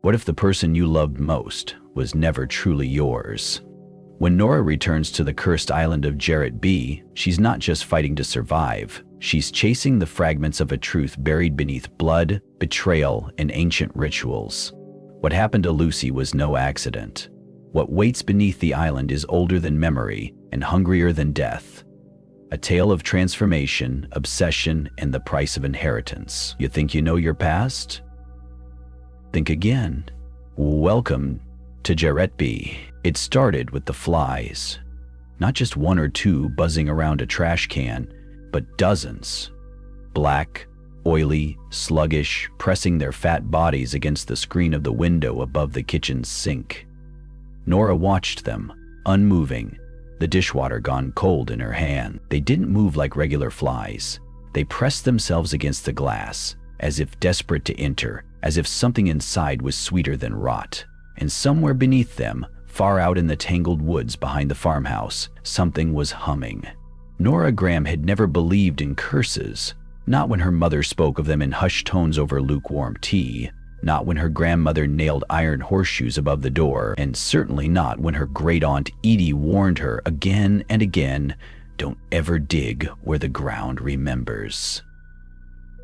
What if the person you loved most was never truly yours? When Nora returns to the cursed island of Jarrett B, she's not just fighting to survive. She's chasing the fragments of a truth buried beneath blood, betrayal, and ancient rituals. What happened to Lucy was no accident. What waits beneath the island is older than memory and hungrier than death. A tale of transformation, obsession, and the price of inheritance. You think you know your past? Think again. Welcome to Jarrett B. It started with the flies. Not just one or two buzzing around a trash can, but dozens. Black, oily, sluggish, pressing their fat bodies against the screen of the window above the kitchen sink. Nora watched them, unmoving, the dishwater gone cold in her hand. They didn't move like regular flies. They pressed themselves against the glass, as if desperate to enter, as if something inside was sweeter than rot. And somewhere beneath them, far out in the tangled woods behind the farmhouse, something was humming. Nora Graham had never believed in curses, not when her mother spoke of them in hushed tones over lukewarm tea, not when her grandmother nailed iron horseshoes above the door, and certainly not when her great-aunt Edie warned her again and again, "Don't ever dig where the ground remembers."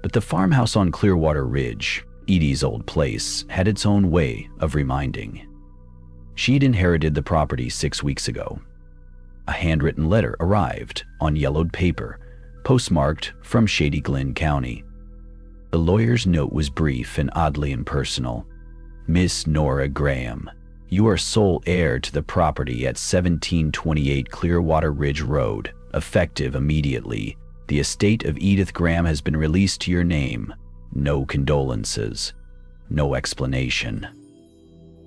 But the farmhouse on Clearwater Ridge, Edie's old place, had its own way of reminding. She'd inherited the property 6 weeks ago. A handwritten letter arrived on yellowed paper, postmarked from Shady Glen County. The lawyer's note was brief and oddly impersonal. "Miss Nora Graham, you are sole heir to the property at 1728 Clearwater Ridge Road, effective immediately. The estate of Edith Graham has been released to your name. No condolences. No explanation."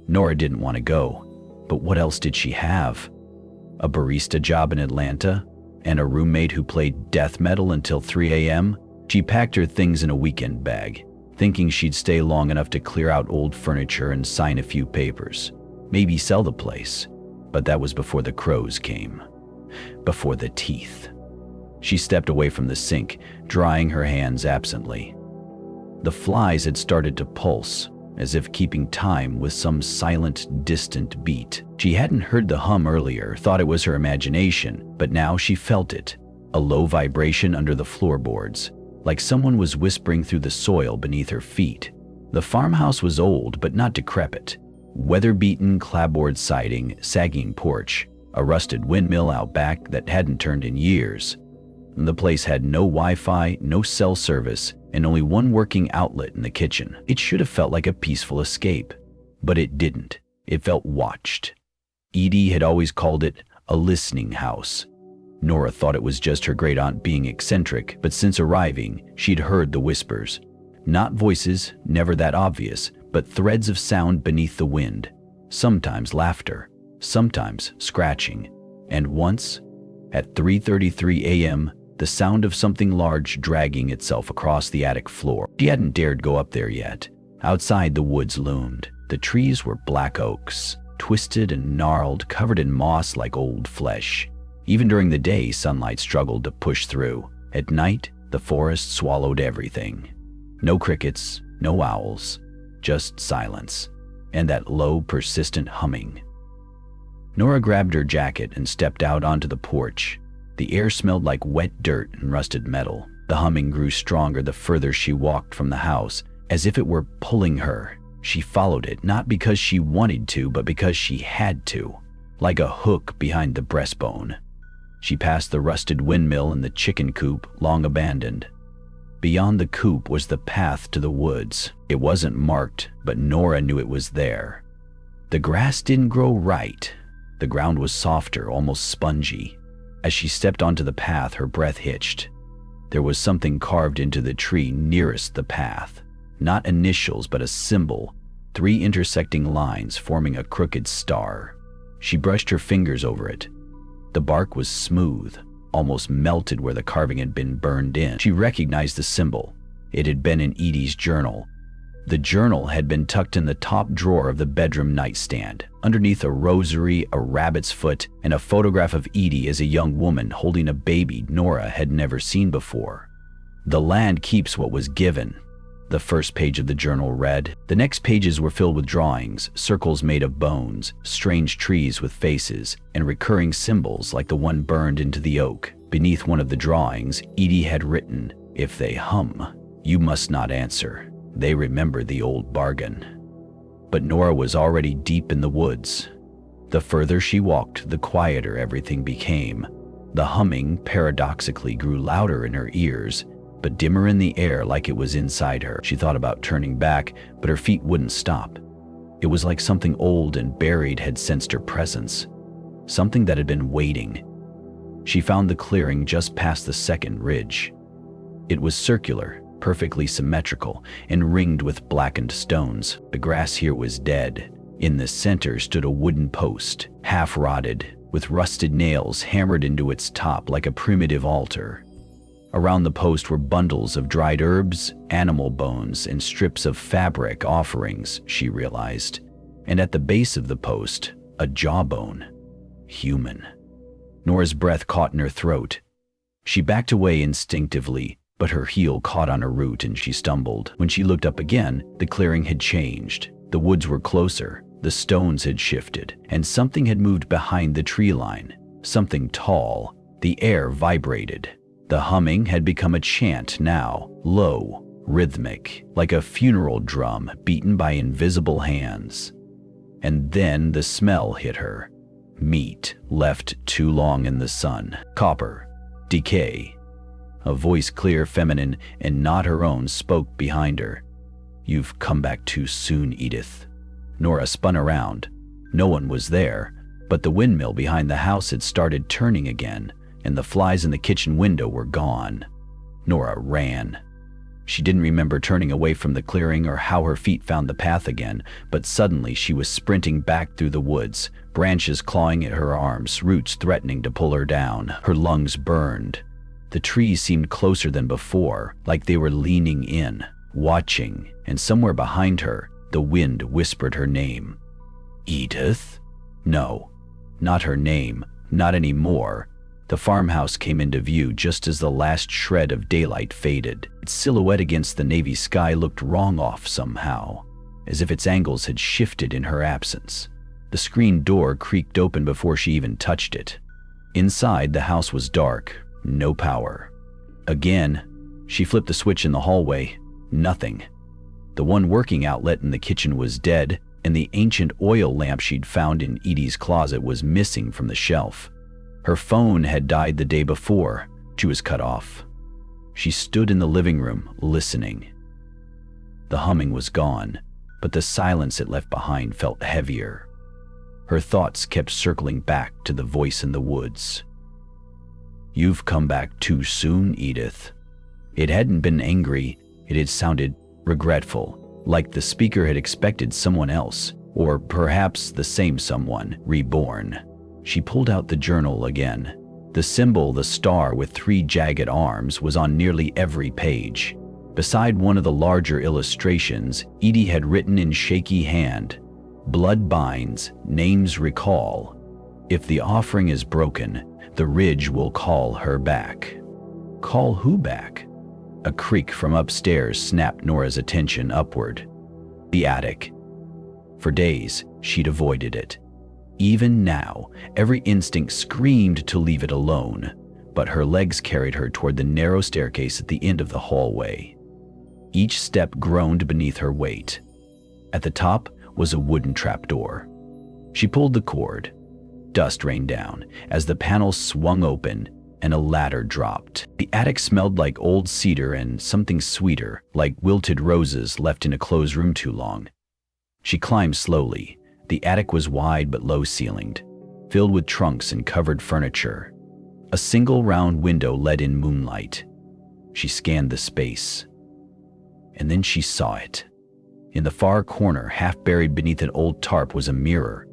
Nora didn't want to go, but what else did she have? A barista job in Atlanta? And a roommate who played death metal until 3 a.m.? She packed her things in a weekend bag, thinking she'd stay long enough to clear out old furniture and sign a few papers. Maybe sell the place. But that was before the crows came. Before the teeth. She stepped away from the sink, drying her hands absently. The flies had started to pulse, as if keeping time with some silent, distant beat. She hadn't heard the hum earlier, thought it was her imagination, but now she felt it, a low vibration under the floorboards, like someone was whispering through the soil beneath her feet. The farmhouse was old but not decrepit. Weather-beaten clapboard siding, sagging porch, a rusted windmill out back that hadn't turned in years. The place had no Wi-Fi, no cell service, and only one working outlet in the kitchen. It should have felt like a peaceful escape, but it didn't. It felt watched. Edie had always called it a listening house. Nora thought it was just her great-aunt being eccentric, but since arriving, she'd heard the whispers. Not voices, never that obvious, but threads of sound beneath the wind. Sometimes laughter, sometimes scratching, and once, at 3:33 a.m., the sound of something large dragging itself across the attic floor. She hadn't dared go up there yet. Outside, the woods loomed. The trees were black oaks, twisted and gnarled, covered in moss like old flesh. Even during the day, sunlight struggled to push through. At night, the forest swallowed everything. No crickets, no owls, just silence, and that low, persistent humming. Nora grabbed her jacket and stepped out onto the porch. The air smelled like wet dirt and rusted metal. The humming grew stronger the further she walked from the house, as if it were pulling her. She followed it, not because she wanted to, but because she had to, like a hook behind the breastbone. She passed the rusted windmill and the chicken coop, long abandoned. Beyond the coop was the path to the woods. It wasn't marked, but Nora knew it was there. The grass didn't grow right. The ground was softer, almost spongy. As she stepped onto the path, her breath hitched. There was something carved into the tree nearest the path. Not initials, but a symbol, 3 intersecting lines forming a crooked star. She brushed her fingers over it. The bark was smooth, almost melted where the carving had been burned in. She recognized the symbol. It had been in Edie's journal. The journal had been tucked in the top drawer of the bedroom nightstand, underneath a rosary, a rabbit's foot, and a photograph of Edie as a young woman holding a baby Nora had never seen before. The land keeps what was given. The first page of the journal read. The next pages were filled with drawings, circles made of bones, strange trees with faces, and recurring symbols like the one burned into the oak. Beneath one of the drawings, Edie had written, "If they hum, you must not answer. They remember the old bargain." But Nora was already deep in the woods. The further she walked, the quieter everything became. The humming paradoxically grew louder in her ears, but dimmer in the air like it was inside her. She thought about turning back, but her feet wouldn't stop. It was like something old and buried had sensed her presence, something that had been waiting. She found the clearing just past the second ridge. It was circular, perfectly symmetrical, and ringed with blackened stones. The grass here was dead. In the center stood a wooden post, half-rotted, with rusted nails hammered into its top like a primitive altar. Around the post were bundles of dried herbs, animal bones, and strips of fabric offerings, she realized. And at the base of the post, a jawbone. Human. Nora's breath caught in her throat. She backed away instinctively, but her heel caught on a root and she stumbled. When she looked up again, the clearing had changed. The woods were closer, the stones had shifted, and something had moved behind the tree line. Something tall. The air vibrated. The humming had become a chant now, low, rhythmic, like a funeral drum beaten by invisible hands. And then the smell hit her. Meat left too long in the sun. Copper. Decay. A voice clear, feminine, and not her own spoke behind her. "You've come back too soon, Edith." Nora spun around. No one was there, but the windmill behind the house had started turning again, and the flies in the kitchen window were gone. Nora ran. She didn't remember turning away from the clearing or how her feet found the path again, but suddenly she was sprinting back through the woods, branches clawing at her arms, roots threatening to pull her down. Her lungs burned. The trees seemed closer than before, like they were leaning in, watching, and somewhere behind her, the wind whispered her name. Edith? No, not her name, not anymore. The farmhouse came into view just as the last shred of daylight faded. Its silhouette against the navy sky looked wrong off somehow, as if its angles had shifted in her absence. The screen door creaked open before she even touched it. Inside, the house was dark, no power. Again, she flipped the switch in the hallway. Nothing. The one working outlet in the kitchen was dead, and the ancient oil lamp she'd found in Edie's closet was missing from the shelf. Her phone had died the day before. She was cut off. She stood in the living room, listening. The humming was gone, but the silence it left behind felt heavier. Her thoughts kept circling back to the voice in the woods. "You've come back too soon, Edith." It hadn't been angry, it had sounded regretful, like the speaker had expected someone else, or perhaps the same someone, reborn. She pulled out the journal again. The symbol, the star with 3 jagged arms, was on nearly every page. Beside one of the larger illustrations, Edie had written in shaky hand, "Blood binds, names recall. If the offering is broken, the ridge will call her back." Call who back? A creak from upstairs snapped Nora's attention upward. The attic. For days, she'd avoided it. Even now, every instinct screamed to leave it alone, but her legs carried her toward the narrow staircase at the end of the hallway. Each step groaned beneath her weight. At the top was a wooden trapdoor. She pulled the cord. Dust rained down as the panels swung open and a ladder dropped. The attic smelled like old cedar and something sweeter, like wilted roses left in a closed room too long. She climbed slowly. The attic was wide but low-ceilinged, filled with trunks and covered furniture. A single round window let in moonlight. She scanned the space. And then she saw it. In the far corner, half buried beneath an old tarp, was a mirror.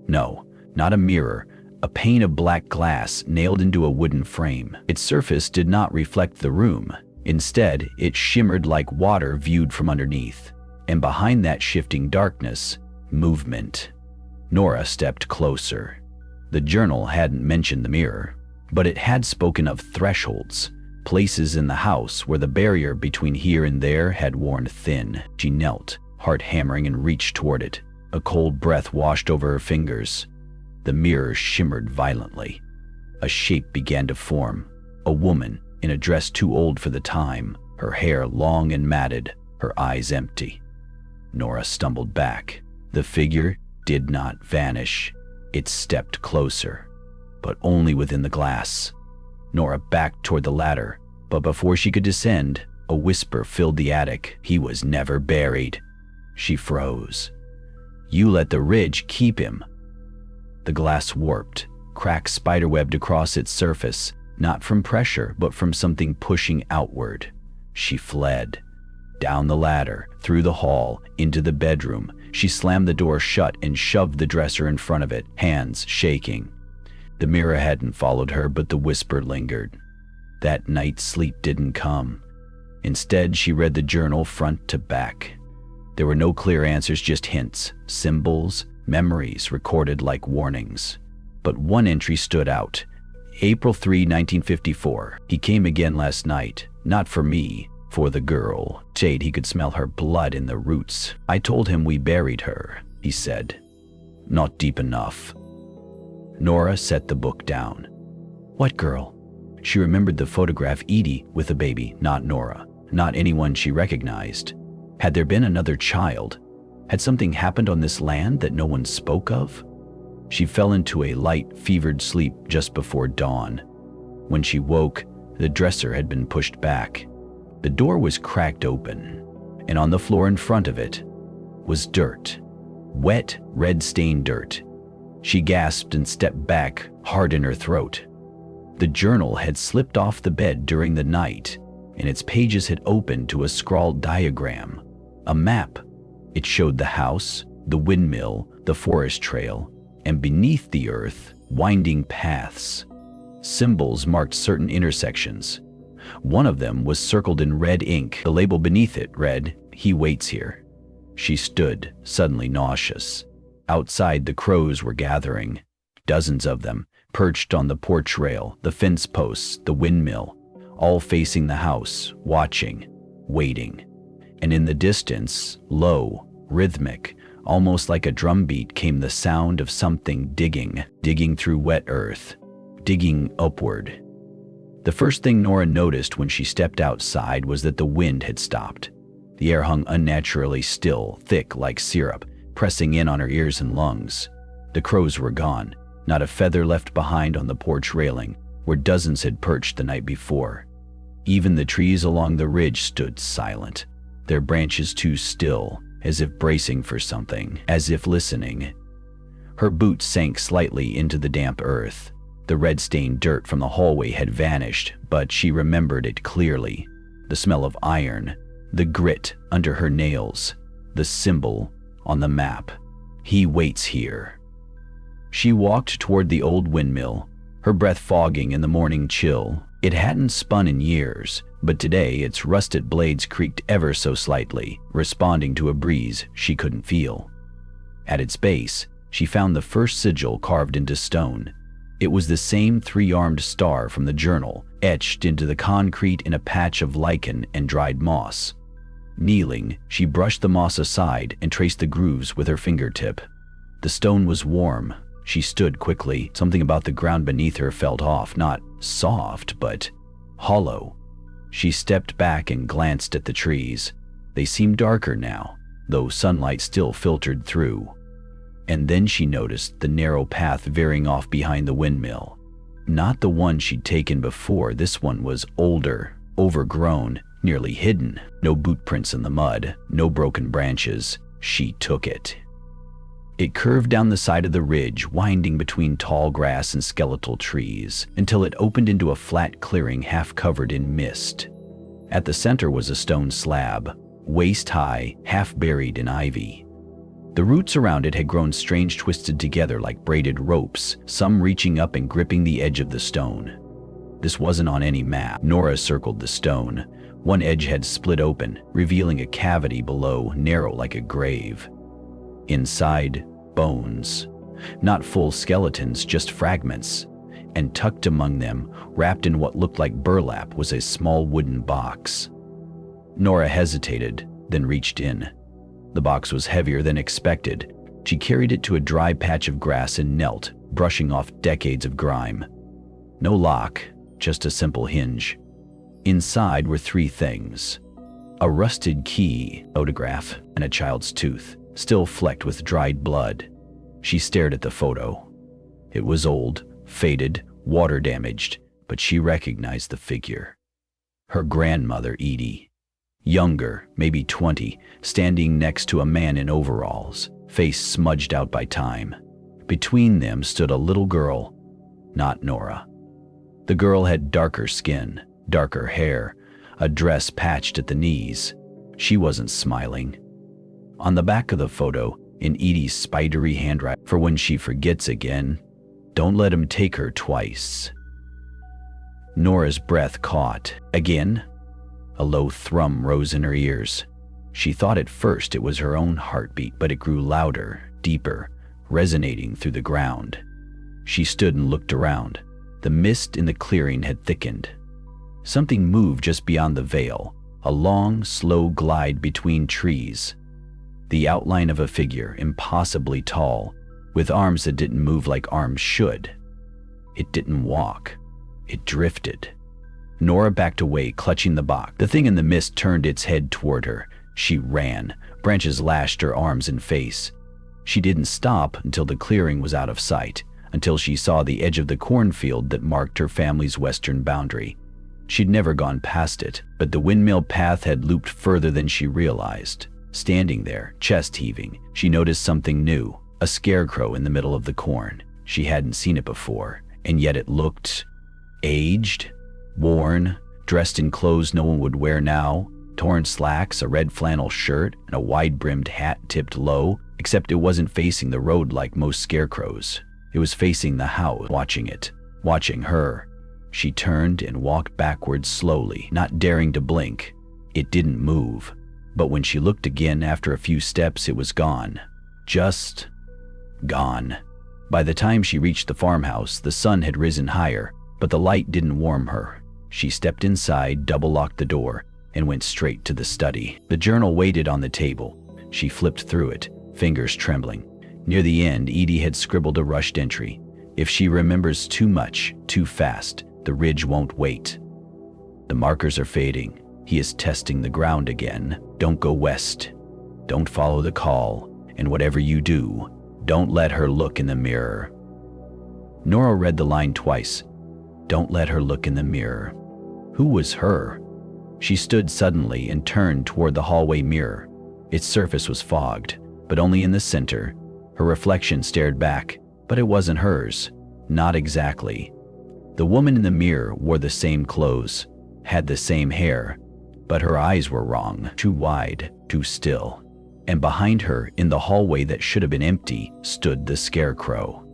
No, not a mirror, a pane of black glass nailed into a wooden frame. Its surface did not reflect the room. Instead, it shimmered like water viewed from underneath. And behind that shifting darkness, movement. Nora stepped closer. The journal hadn't mentioned the mirror, but it had spoken of thresholds, places in the house where the barrier between here and there had worn thin. She knelt, heart hammering, and reached toward it. A cold breath washed over her fingers. The mirror shimmered violently. A shape began to form. A woman in a dress too old for the time, her hair long and matted, her eyes empty. Nora stumbled back. The figure did not vanish. It stepped closer, but only within the glass. Nora backed toward the ladder, but before she could descend, a whisper filled the attic. He was never buried. She froze. You let the ridge keep him. The glass warped, cracks spiderwebbed across its surface, not from pressure, but from something pushing outward. She fled. Down the ladder, through the hall, into the bedroom. She slammed the door shut and shoved the dresser in front of it, hands shaking. The mirror hadn't followed her, but the whisper lingered. That night, sleep didn't come. Instead, she read the journal front to back. There were no clear answers, just hints, symbols, memories recorded like warnings. But one entry stood out. April 3, 1954. He came again last night. Not for me, for the girl. Jade, he could smell her blood in the roots. I told him we buried her, he said. Not deep enough. Nora set the book down. What girl? She remembered the photograph, Edie with a baby, not Nora, not anyone she recognized. Had there been another child? Had something happened on this land that no one spoke of? She fell into a light, fevered sleep just before dawn. When she woke, the dresser had been pushed back. The door was cracked open, and on the floor in front of it was dirt. Wet, red-stained dirt. She gasped and stepped back, heart in her throat. The journal had slipped off the bed during the night, and its pages had opened to a scrawled diagram, a map. It showed the house, the windmill, the forest trail, and beneath the earth, winding paths. Symbols marked certain intersections. One of them was circled in red ink. The label beneath it read, "He waits here." She stood, suddenly nauseous. Outside, the crows were gathering. Dozens of them, perched on the porch rail, the fence posts, the windmill, all facing the house, watching, waiting. And in the distance, low, rhythmic, almost like a drumbeat, came the sound of something digging through wet earth, digging upward. The first thing Nora noticed when she stepped outside was that the wind had stopped. The air hung unnaturally still, thick like syrup, pressing in on her ears and lungs. The crows were gone, not a feather left behind on the porch railing, where dozens had perched the night before. Even the trees along the ridge stood silent, their branches too still, as if bracing for something, as if listening. Her boots sank slightly into the damp earth. The red-stained dirt from the hallway had vanished, but she remembered it clearly. The smell of iron, the grit under her nails, the symbol on the map. He waits here. She walked toward the old windmill, her breath fogging in the morning chill. It hadn't spun in years, but today its rusted blades creaked ever so slightly, responding to a breeze she couldn't feel. At its base, she found the first sigil carved into stone. It was the same three-armed star from the journal, etched into the concrete in a patch of lichen and dried moss. Kneeling, she brushed the moss aside and traced the grooves with her fingertip. The stone was warm. She stood quickly. Something about the ground beneath her felt off, not soft, but hollow. She stepped back and glanced at the trees. They seemed darker now, though sunlight still filtered through. And then she noticed the narrow path veering off behind the windmill. Not the one she'd taken before. This one was older, overgrown, nearly hidden. No boot prints in the mud, no broken branches. She took it. It curved down the side of the ridge, winding between tall grass and skeletal trees, until it opened into a flat clearing half covered in mist. At the center was a stone slab, waist-high, half buried in ivy. The roots around it had grown strange, twisted together like braided ropes, some reaching up and gripping the edge of the stone. This wasn't on any map. Nora circled the stone. One edge had split open, revealing a cavity below, narrow like a grave. Inside, bones. Not full skeletons, just fragments. and tucked among them, wrapped in what looked like burlap, was a small wooden box. Nora hesitated, then reached in. The box was heavier than expected. She carried it to a dry patch of grass and knelt, brushing off decades of grime. No lock, just a simple hinge. Inside were three things: a rusted key, photograph, and a child's tooth, still flecked with dried blood. She stared at the photo. It was old, faded, water-damaged, but she recognized the figure. Her grandmother, Edie. Younger, maybe 20, standing next to a man in overalls, face smudged out by time. Between them stood a little girl, not Nora. The girl had darker skin, darker hair, a dress patched at the knees. She wasn't smiling. On the back of the photo, in Edie's spidery handwriting, for when she forgets again, don't let him take her twice. Nora's breath caught. Again? A low thrum rose in her ears. She thought at first it was her own heartbeat, but it grew louder, deeper, resonating through the ground. She stood and looked around. The mist in the clearing had thickened. Something moved just beyond the veil, a long, slow glide between trees. The outline of a figure, impossibly tall, with arms that didn't move like arms should. It didn't walk. It drifted. Nora backed away, clutching the box. The thing in the mist turned its head toward her. She ran. Branches lashed her arms and face. She didn't stop until the clearing was out of sight, until she saw the edge of the cornfield that marked her family's western boundary. She'd never gone past it, but the windmill path had looped further than she realized. Standing there, chest heaving, she noticed something new, a scarecrow in the middle of the corn. She hadn't seen it before, and yet it looked aged, worn, dressed in clothes no one would wear now, torn slacks, a red flannel shirt, and a wide-brimmed hat tipped low, except it wasn't facing the road like most scarecrows. It was facing the house, watching it, watching her. She turned and walked backwards slowly, not daring to blink. It didn't move, but when she looked again after a few steps, it was gone. Just gone. By the time she reached the farmhouse, the sun had risen higher, but the light didn't warm her. She stepped inside, double-locked the door, and went straight to the study. The journal waited on the table. She flipped through it, fingers trembling. Near the end, Edie had scribbled a rushed entry. If she remembers too much, too fast, the ridge won't wait. The markers are fading. He is testing the ground again. Don't go west. Don't follow the call. And whatever you do, don't let her look in the mirror. Nora read the line twice. Don't let her look in the mirror. Who was her? She stood suddenly and turned toward the hallway mirror. Its surface was fogged, but only in the center. Her reflection stared back, but it wasn't hers. Not exactly. The woman in the mirror wore the same clothes, had the same hair, but her eyes were wrong, too wide, too still. And behind her, in the hallway that should have been empty, stood the scarecrow.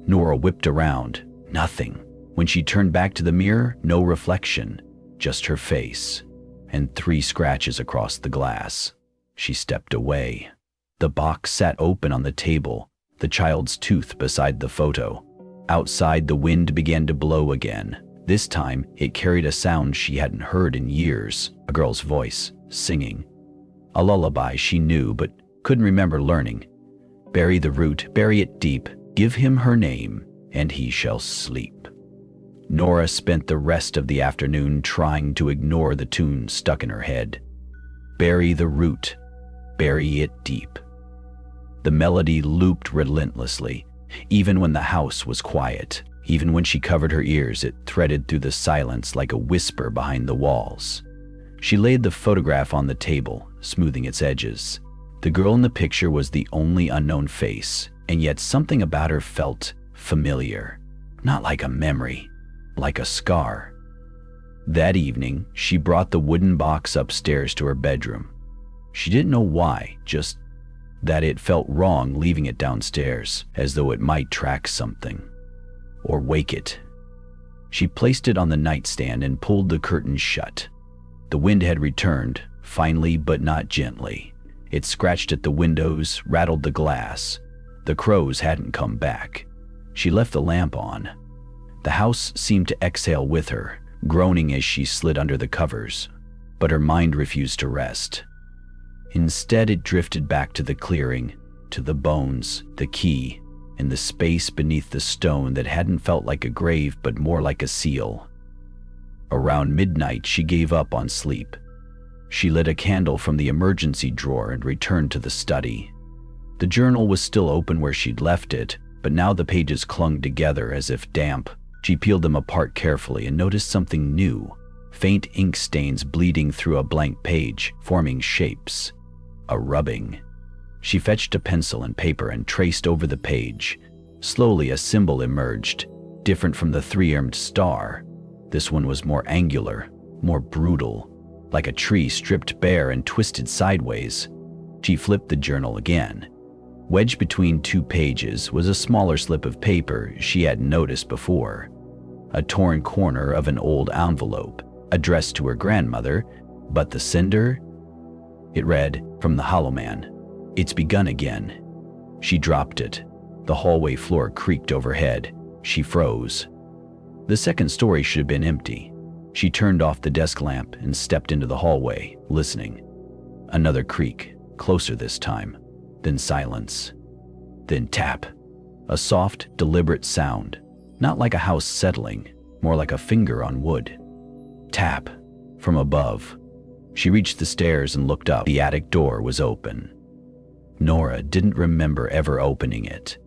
Nora whipped around. Nothing. When she turned back to the mirror, no reflection, just her face, and 3 scratches across the glass. She stepped away. The box sat open on the table, the child's tooth beside the photo. Outside, the wind began to blow again. This time, it carried a sound she hadn't heard in years, a girl's voice, singing. A lullaby she knew but couldn't remember learning. Bury the root, bury it deep, give him her name, and he shall sleep. Nora spent the rest of the afternoon trying to ignore the tune stuck in her head. Bury the root, bury it deep. The melody looped relentlessly, even when the house was quiet. Even when she covered her ears, it threaded through the silence like a whisper behind the walls. She laid the photograph on the table, smoothing its edges. The girl in the picture was the only unknown face, and yet something about her felt familiar. Not like a memory, like a scar. That evening, she brought the wooden box upstairs to her bedroom. She didn't know why, just that it felt wrong leaving it downstairs, as though it might track something. Or wake it. She placed it on the nightstand and pulled the curtains shut. The wind had returned, finally but not gently. It scratched at the windows, rattled the glass. The crows hadn't come back. She left the lamp on. The house seemed to exhale with her, groaning as she slid under the covers. But her mind refused to rest. Instead, it drifted back to the clearing, to the bones, the key, and the space beneath the stone that hadn't felt like a grave but more like a seal. Around midnight, she gave up on sleep. She lit a candle from the emergency drawer and returned to the study. The journal was still open where she'd left it, but now the pages clung together as if damp. She peeled them apart carefully and noticed something new. Faint ink stains bleeding through a blank page, forming shapes. A rubbing. She fetched a pencil and paper and traced over the page. Slowly, a symbol emerged, different from the three-armed star. This one was more angular, more brutal, like a tree stripped bare and twisted sideways. She flipped the journal again. Wedged between two pages was a smaller slip of paper she hadn't noticed before. A torn corner of an old envelope, addressed to her grandmother, but the sender? It read, "From the Hollow Man. It's begun again." She dropped it. The hallway floor creaked overhead. She froze. The second story should have been empty. She turned off the desk lamp and stepped into the hallway, listening. Another creak, closer this time. Then silence. Then tap. A soft, deliberate sound. Not like a house settling, more like a finger on wood. Tap. From above. She reached the stairs and looked up. The attic door was open. Nora didn't remember ever opening it.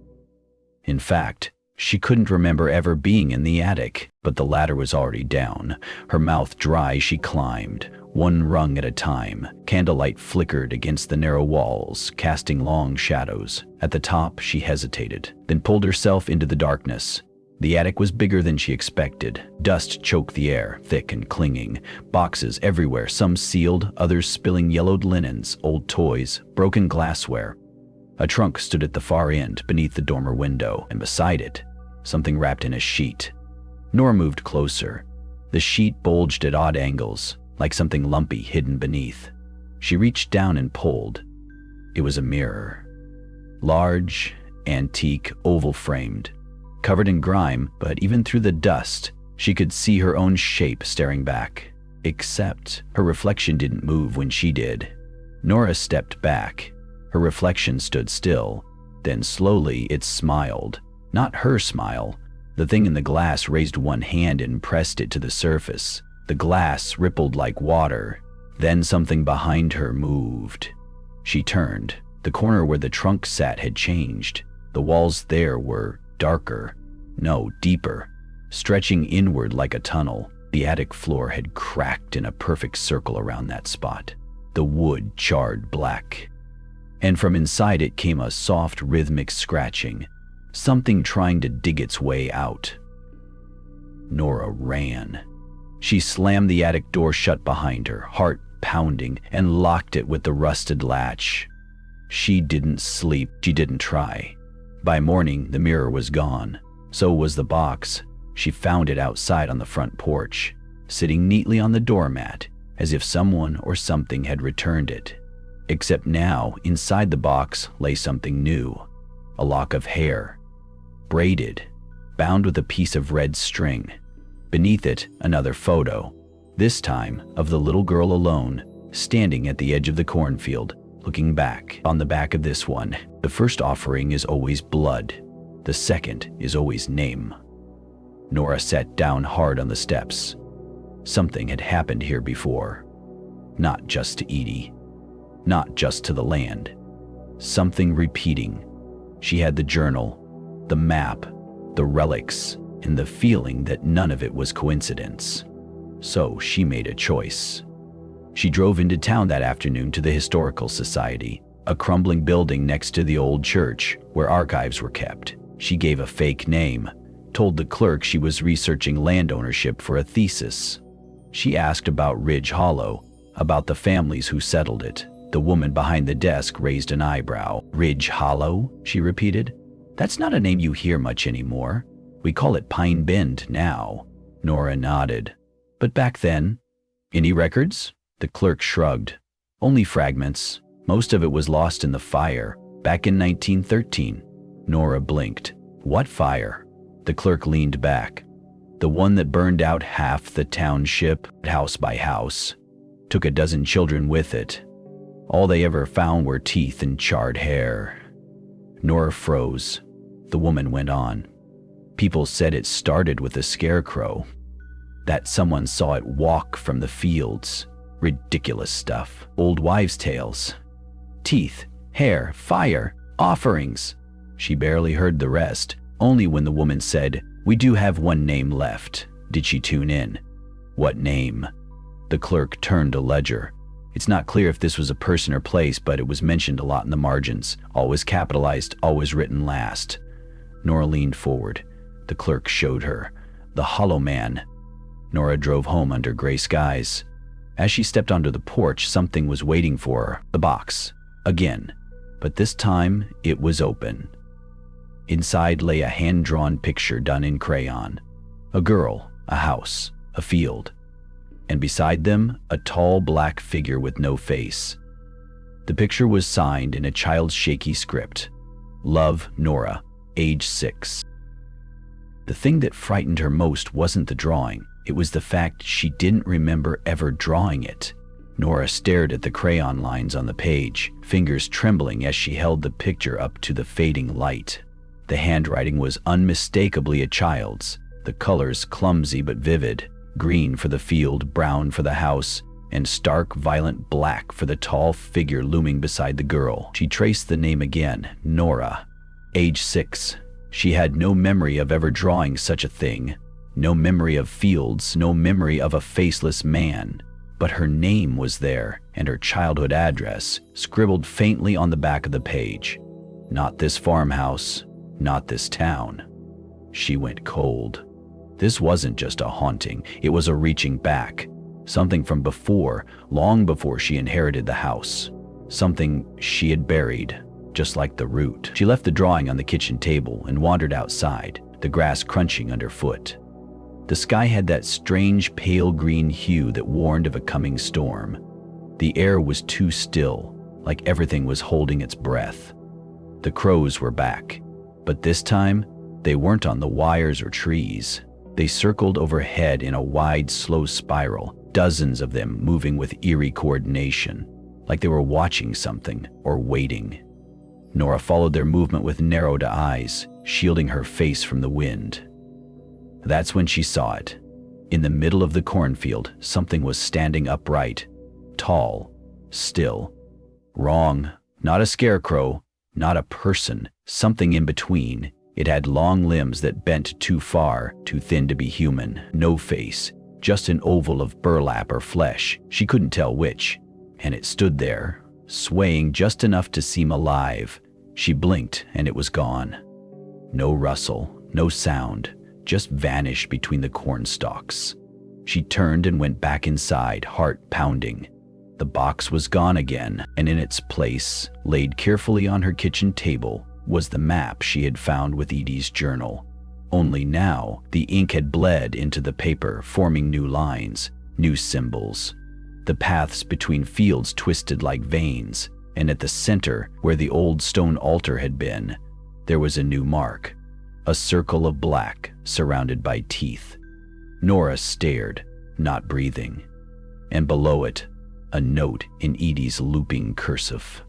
In fact, she couldn't remember ever being in the attic, but the ladder was already down. Her mouth dry, she climbed, one rung at a time. Candlelight flickered against the narrow walls, casting long shadows. At the top, she hesitated, then pulled herself into the darkness. The attic was bigger than she expected. Dust choked the air, thick and clinging. Boxes everywhere, some sealed, others spilling yellowed linens, old toys, broken glassware. A trunk stood at the far end, beneath the dormer window, and beside it, something wrapped in a sheet. Nora moved closer. The sheet bulged at odd angles, like something lumpy hidden beneath. She reached down and pulled. It was a mirror. Large, antique, oval-framed. Covered in grime, but even through the dust, she could see her own shape staring back. Except her reflection didn't move when she did. Nora stepped back. Her reflection stood still. Then slowly it smiled. Not her smile. The thing in the glass raised one hand and pressed it to the surface. The glass rippled like water. Then something behind her moved. She turned. The corner where the trunk sat had changed. The walls there were darker. No, deeper. Stretching inward like a tunnel. The attic floor had cracked in a perfect circle around that spot. The wood charred black. And from inside it came a soft, rhythmic scratching. Something trying to dig its way out. Nora ran. She slammed the attic door shut behind her, heart pounding, and locked it with the rusted latch. She didn't sleep. She didn't try. By morning, the mirror was gone. So was the box. She found it outside on the front porch, sitting neatly on the doormat, as if someone or something had returned it. Except now, inside the box lay something new. A lock of hair. Braided, bound with a piece of red string. Beneath it, another photo. This time, of the little girl alone, standing at the edge of the cornfield, looking back. On the back of this one, the first offering is always blood. The second is always name. Nora sat down hard on the steps. Something had happened here before. Not just to Edie. Not just to the land. Something repeating. She had the journal, the map, the relics, and the feeling that none of it was coincidence. So she made a choice. She drove into town that afternoon to the Historical Society, a crumbling building next to the old church where archives were kept. She gave a fake name, told the clerk she was researching land ownership for a thesis. She asked about Ridge Hollow, about the families who settled it. The woman behind the desk raised an eyebrow. Ridge Hollow, she repeated. That's not a name you hear much anymore. We call it Pine Bend now. Nora nodded. But back then, any records? The clerk shrugged. Only fragments. Most of it was lost in the fire, back in 1913. Nora blinked. What fire? The clerk leaned back. The one that burned out half the township, house by house. Took a dozen children with it. All they ever found were teeth and charred hair. Nora froze. The woman went on. People said it started with a scarecrow. That someone saw it walk from the fields. Ridiculous stuff. Old wives' tales. Teeth, hair, fire, offerings. She barely heard the rest, only when the woman said, "We do have one name left," did she tune in. What name? The clerk turned a ledger. It's not clear if this was a person or place, but it was mentioned a lot in the margins. Always capitalized, always written last. Nora leaned forward. The clerk showed her. The Hollow Man. Nora drove home under gray skies. As she stepped onto the porch, something was waiting for her. The box. Again. But this time, it was open. Inside lay a hand-drawn picture done in crayon. A girl, a house, a field. And beside them, a tall black figure with no face. The picture was signed in a child's shaky script. Love, Nora, age 6. The thing that frightened her most wasn't the drawing. It was the fact she didn't remember ever drawing it. Nora stared at the crayon lines on the page, fingers trembling as she held the picture up to the fading light. The handwriting was unmistakably a child's, the colors clumsy but vivid, green for the field, brown for the house, and stark violent black for the tall figure looming beside the girl. She traced the name again, Nora. Age 6. She had no memory of ever drawing such a thing. No memory of fields, no memory of a faceless man. But her name was there, and her childhood address, scribbled faintly on the back of the page. Not this farmhouse, not this town. She went cold. This wasn't just a haunting, it was a reaching back. Something from before, long before she inherited the house. Something she had buried, just like the root. She left the drawing on the kitchen table and wandered outside, the grass crunching underfoot. The sky had that strange pale green hue that warned of a coming storm. The air was too still, like everything was holding its breath. The crows were back, but this time, they weren't on the wires or trees. They circled overhead in a wide, slow spiral, dozens of them moving with eerie coordination, like they were watching something or waiting. Nora followed their movement with narrowed eyes, shielding her face from the wind. That's when she saw it. In the middle of the cornfield, something was standing upright, tall, still. Wrong, not a scarecrow, not a person, something in between. It had long limbs that bent too far, too thin to be human. No face, just an oval of burlap or flesh. She couldn't tell which. And it stood there, swaying just enough to seem alive. She blinked and it was gone. No rustle, no sound, just vanished between the corn stalks. She turned and went back inside, heart pounding. The box was gone again, and in its place, laid carefully on her kitchen table, was the map she had found with Edie's journal. Only now, the ink had bled into the paper, forming new lines, new symbols. The paths between fields twisted like veins, and at the center, where the old stone altar had been, there was a new mark. A circle of black, surrounded by teeth. Nora stared, not breathing. And below it, a note in Edie's looping cursive.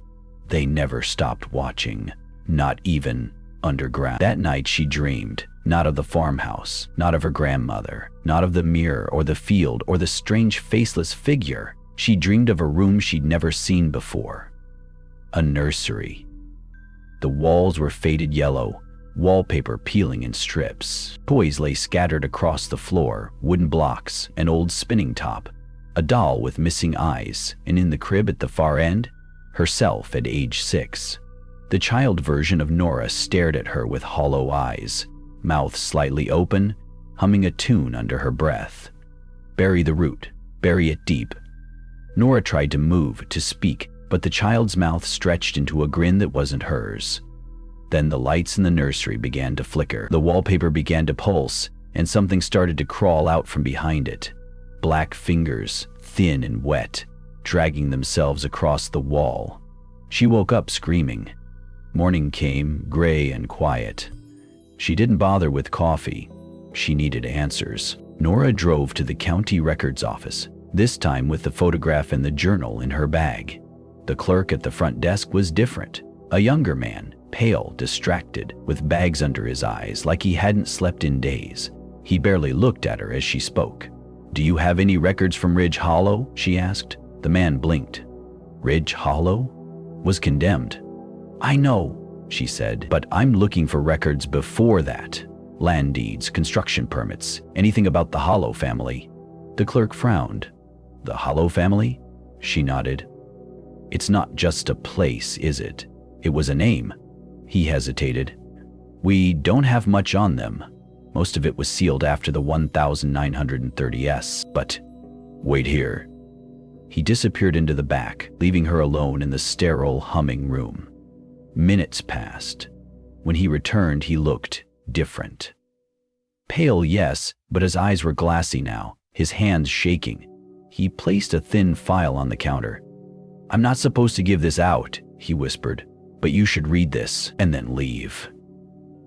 They never stopped watching, not even underground. That night she dreamed, not of the farmhouse, not of her grandmother, not of the mirror or the field or the strange faceless figure. She dreamed of a room she'd never seen before. A nursery. The walls were faded yellow, wallpaper peeling in strips. Toys lay scattered across the floor, wooden blocks, an old spinning top, a doll with missing eyes, and in the crib at the far end, herself at age 6. The child version of Nora stared at her with hollow eyes, mouth slightly open, humming a tune under her breath. Bury the root, bury it deep. Nora tried to move, to speak, but the child's mouth stretched into a grin that wasn't hers. Then the lights in the nursery began to flicker. The wallpaper began to pulse, and something started to crawl out from behind it. Black fingers, thin and wet, dragging themselves across the wall. She woke up screaming. Morning came, gray and quiet. She didn't bother with coffee, She needed answers. Nora drove to the county records office, this time with the photograph and the journal in her bag. The clerk at the front desk was different. A younger man, pale, distracted, with bags under his eyes like he hadn't slept in days. He barely looked at her as she spoke. "Do you have any records from Ridge Hollow?" she asked. The man blinked. Ridge Hollow was condemned. "I know," she said, "but I'm looking for records before that. Land deeds, construction permits, anything about the Hollow family." The clerk frowned. "The Hollow family?" She nodded. "It's not just a place, is it? It was a name." He hesitated. "We don't have much on them. Most of it was sealed after the 1930s, but wait here." He disappeared into the back, leaving her alone in the sterile, humming room. Minutes passed. When he returned, he looked different. Pale, yes, but his eyes were glassy now, his hands shaking. He placed a thin file on the counter. "I'm not supposed to give this out," he whispered, "but you should read this and then leave."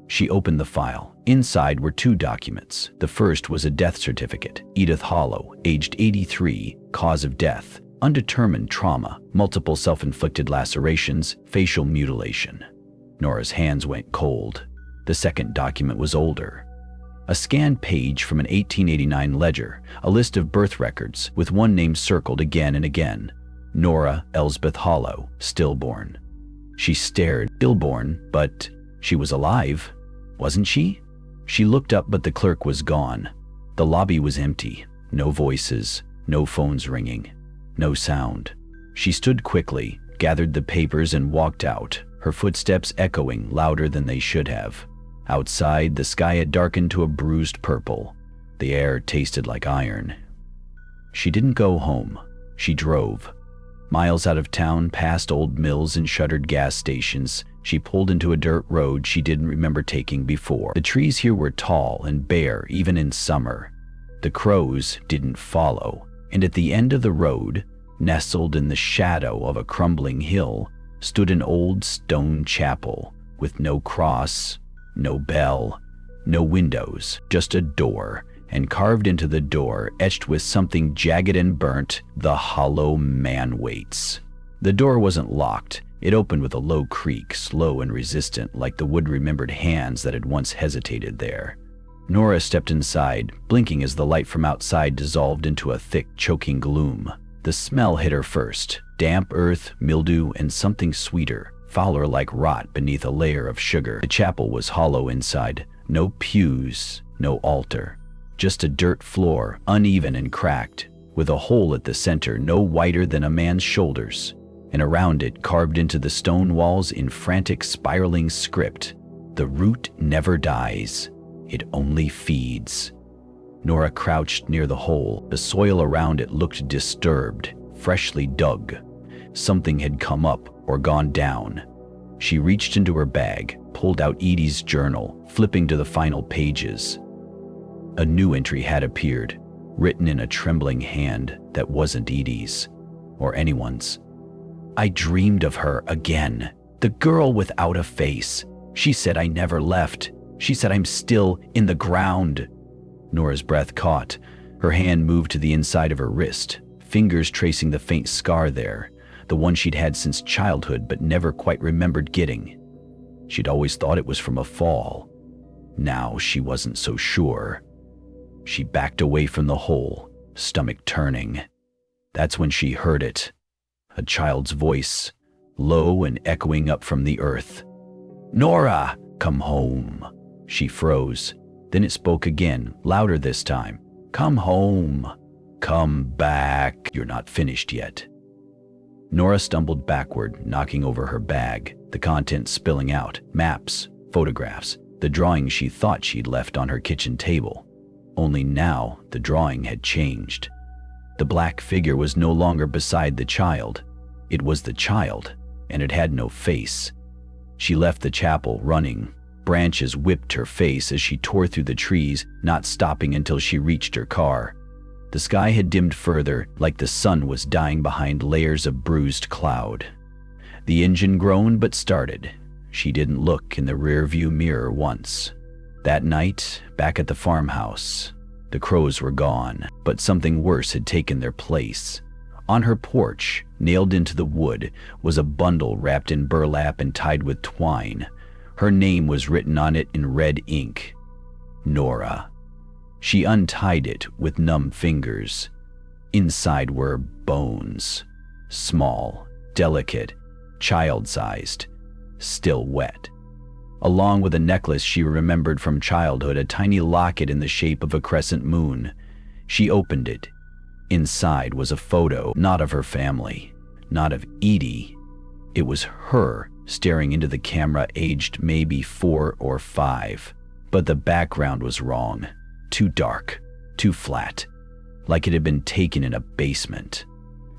She opened the file. Inside were 2 documents. The first was a death certificate. Edith Hollow, aged 83, cause of death, undetermined trauma, multiple self-inflicted lacerations, facial mutilation. Nora's hands went cold. The second document was older. A scanned page from an 1889 ledger, a list of birth records with one name circled again and again. Nora Elsbeth Hollow, stillborn. She stared. Stillborn, but she was alive, wasn't she? She looked up, but the clerk was gone. The lobby was empty. No voices, no phones ringing, no sound. She stood quickly, gathered the papers and walked out, her footsteps echoing louder than they should have. Outside, the sky had darkened to a bruised purple. The air tasted like iron. She didn't go home. She drove. Miles out of town, past old mills and shuttered gas stations, she pulled into a dirt road she didn't remember taking before. The trees here were tall and bare even in summer. The crows didn't follow, and at the end of the road, nestled in the shadow of a crumbling hill, stood an old stone chapel with no cross, no bell, no windows, just a door, and carved into the door, etched with something jagged and burnt, "The Hollow Man Waits." The door wasn't locked. It opened with a low creak, slow and resistant, like the wood-remembered hands that had once hesitated there. Nora stepped inside, blinking as the light from outside dissolved into a thick, choking gloom. The smell hit her first: damp earth, mildew, and something sweeter, fouler like rot beneath a layer of sugar. The chapel was hollow inside. No pews, no altar. Just a dirt floor, uneven and cracked, with a hole at the center no wider than a man's shoulders. And around it, carved into the stone walls in frantic, spiraling script, "The root never dies. It only feeds." Nora crouched near the hole. The soil around it looked disturbed, freshly dug. Something had come up or gone down. She reached into her bag, pulled out Edie's journal, flipping to the final pages. A new entry had appeared, written in a trembling hand that wasn't Edie's or anyone's. "I dreamed of her again. The girl without a face. She said I never left. She said I'm still in the ground." Nora's breath caught. Her hand moved to the inside of her wrist, fingers tracing the faint scar there, the one she'd had since childhood but never quite remembered getting. She'd always thought it was from a fall. Now she wasn't so sure. She backed away from the hole, stomach turning. That's when she heard it. A child's voice, low and echoing up from the earth. "Nora, come home." She froze. Then it spoke again, louder this time. "Come home. Come back. You're not finished yet." Nora stumbled backward, knocking over her bag, the contents spilling out. Maps, photographs, the drawing she thought she'd left on her kitchen table. Only now, the drawing had changed. The black figure was no longer beside the child. It was the child, and it had no face. She left the chapel running. Branches whipped her face as she tore through the trees, not stopping until she reached her car. The sky had dimmed further, like the sun was dying behind layers of bruised cloud. The engine groaned but started. She didn't look in the rearview mirror once. That night, back at the farmhouse, the crows were gone, but something worse had taken their place. On her porch, nailed into the wood, was a bundle wrapped in burlap and tied with twine. Her name was written on it in red ink. Nora. She untied it with numb fingers. Inside were bones. Small, delicate, child-sized, still wet. Along with a necklace she remembered from childhood, a tiny locket in the shape of a crescent moon. She opened it. Inside was a photo, not of her family, not of Edie. It was her staring into the camera, aged maybe 4 or 5. But the background was wrong. Too dark, too flat, like it had been taken in a basement.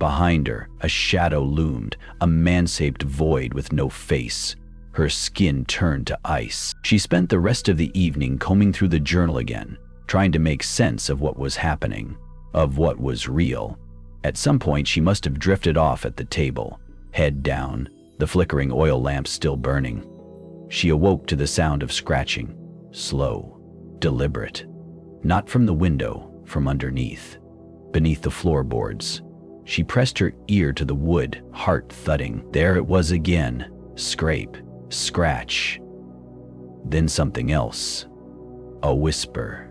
Behind her, a shadow loomed, a man-shaped void with no face. Her skin turned to ice. She spent the rest of the evening combing through the journal again, trying to make sense of what was happening, of what was real. At some point, she must have drifted off at the table, head down, the flickering oil lamp still burning. She awoke to the sound of scratching, slow, deliberate. Not from the window, from underneath, beneath the floorboards. She pressed her ear to the wood, heart thudding. There it was again. Scrape, scratch. Then something else. A whisper.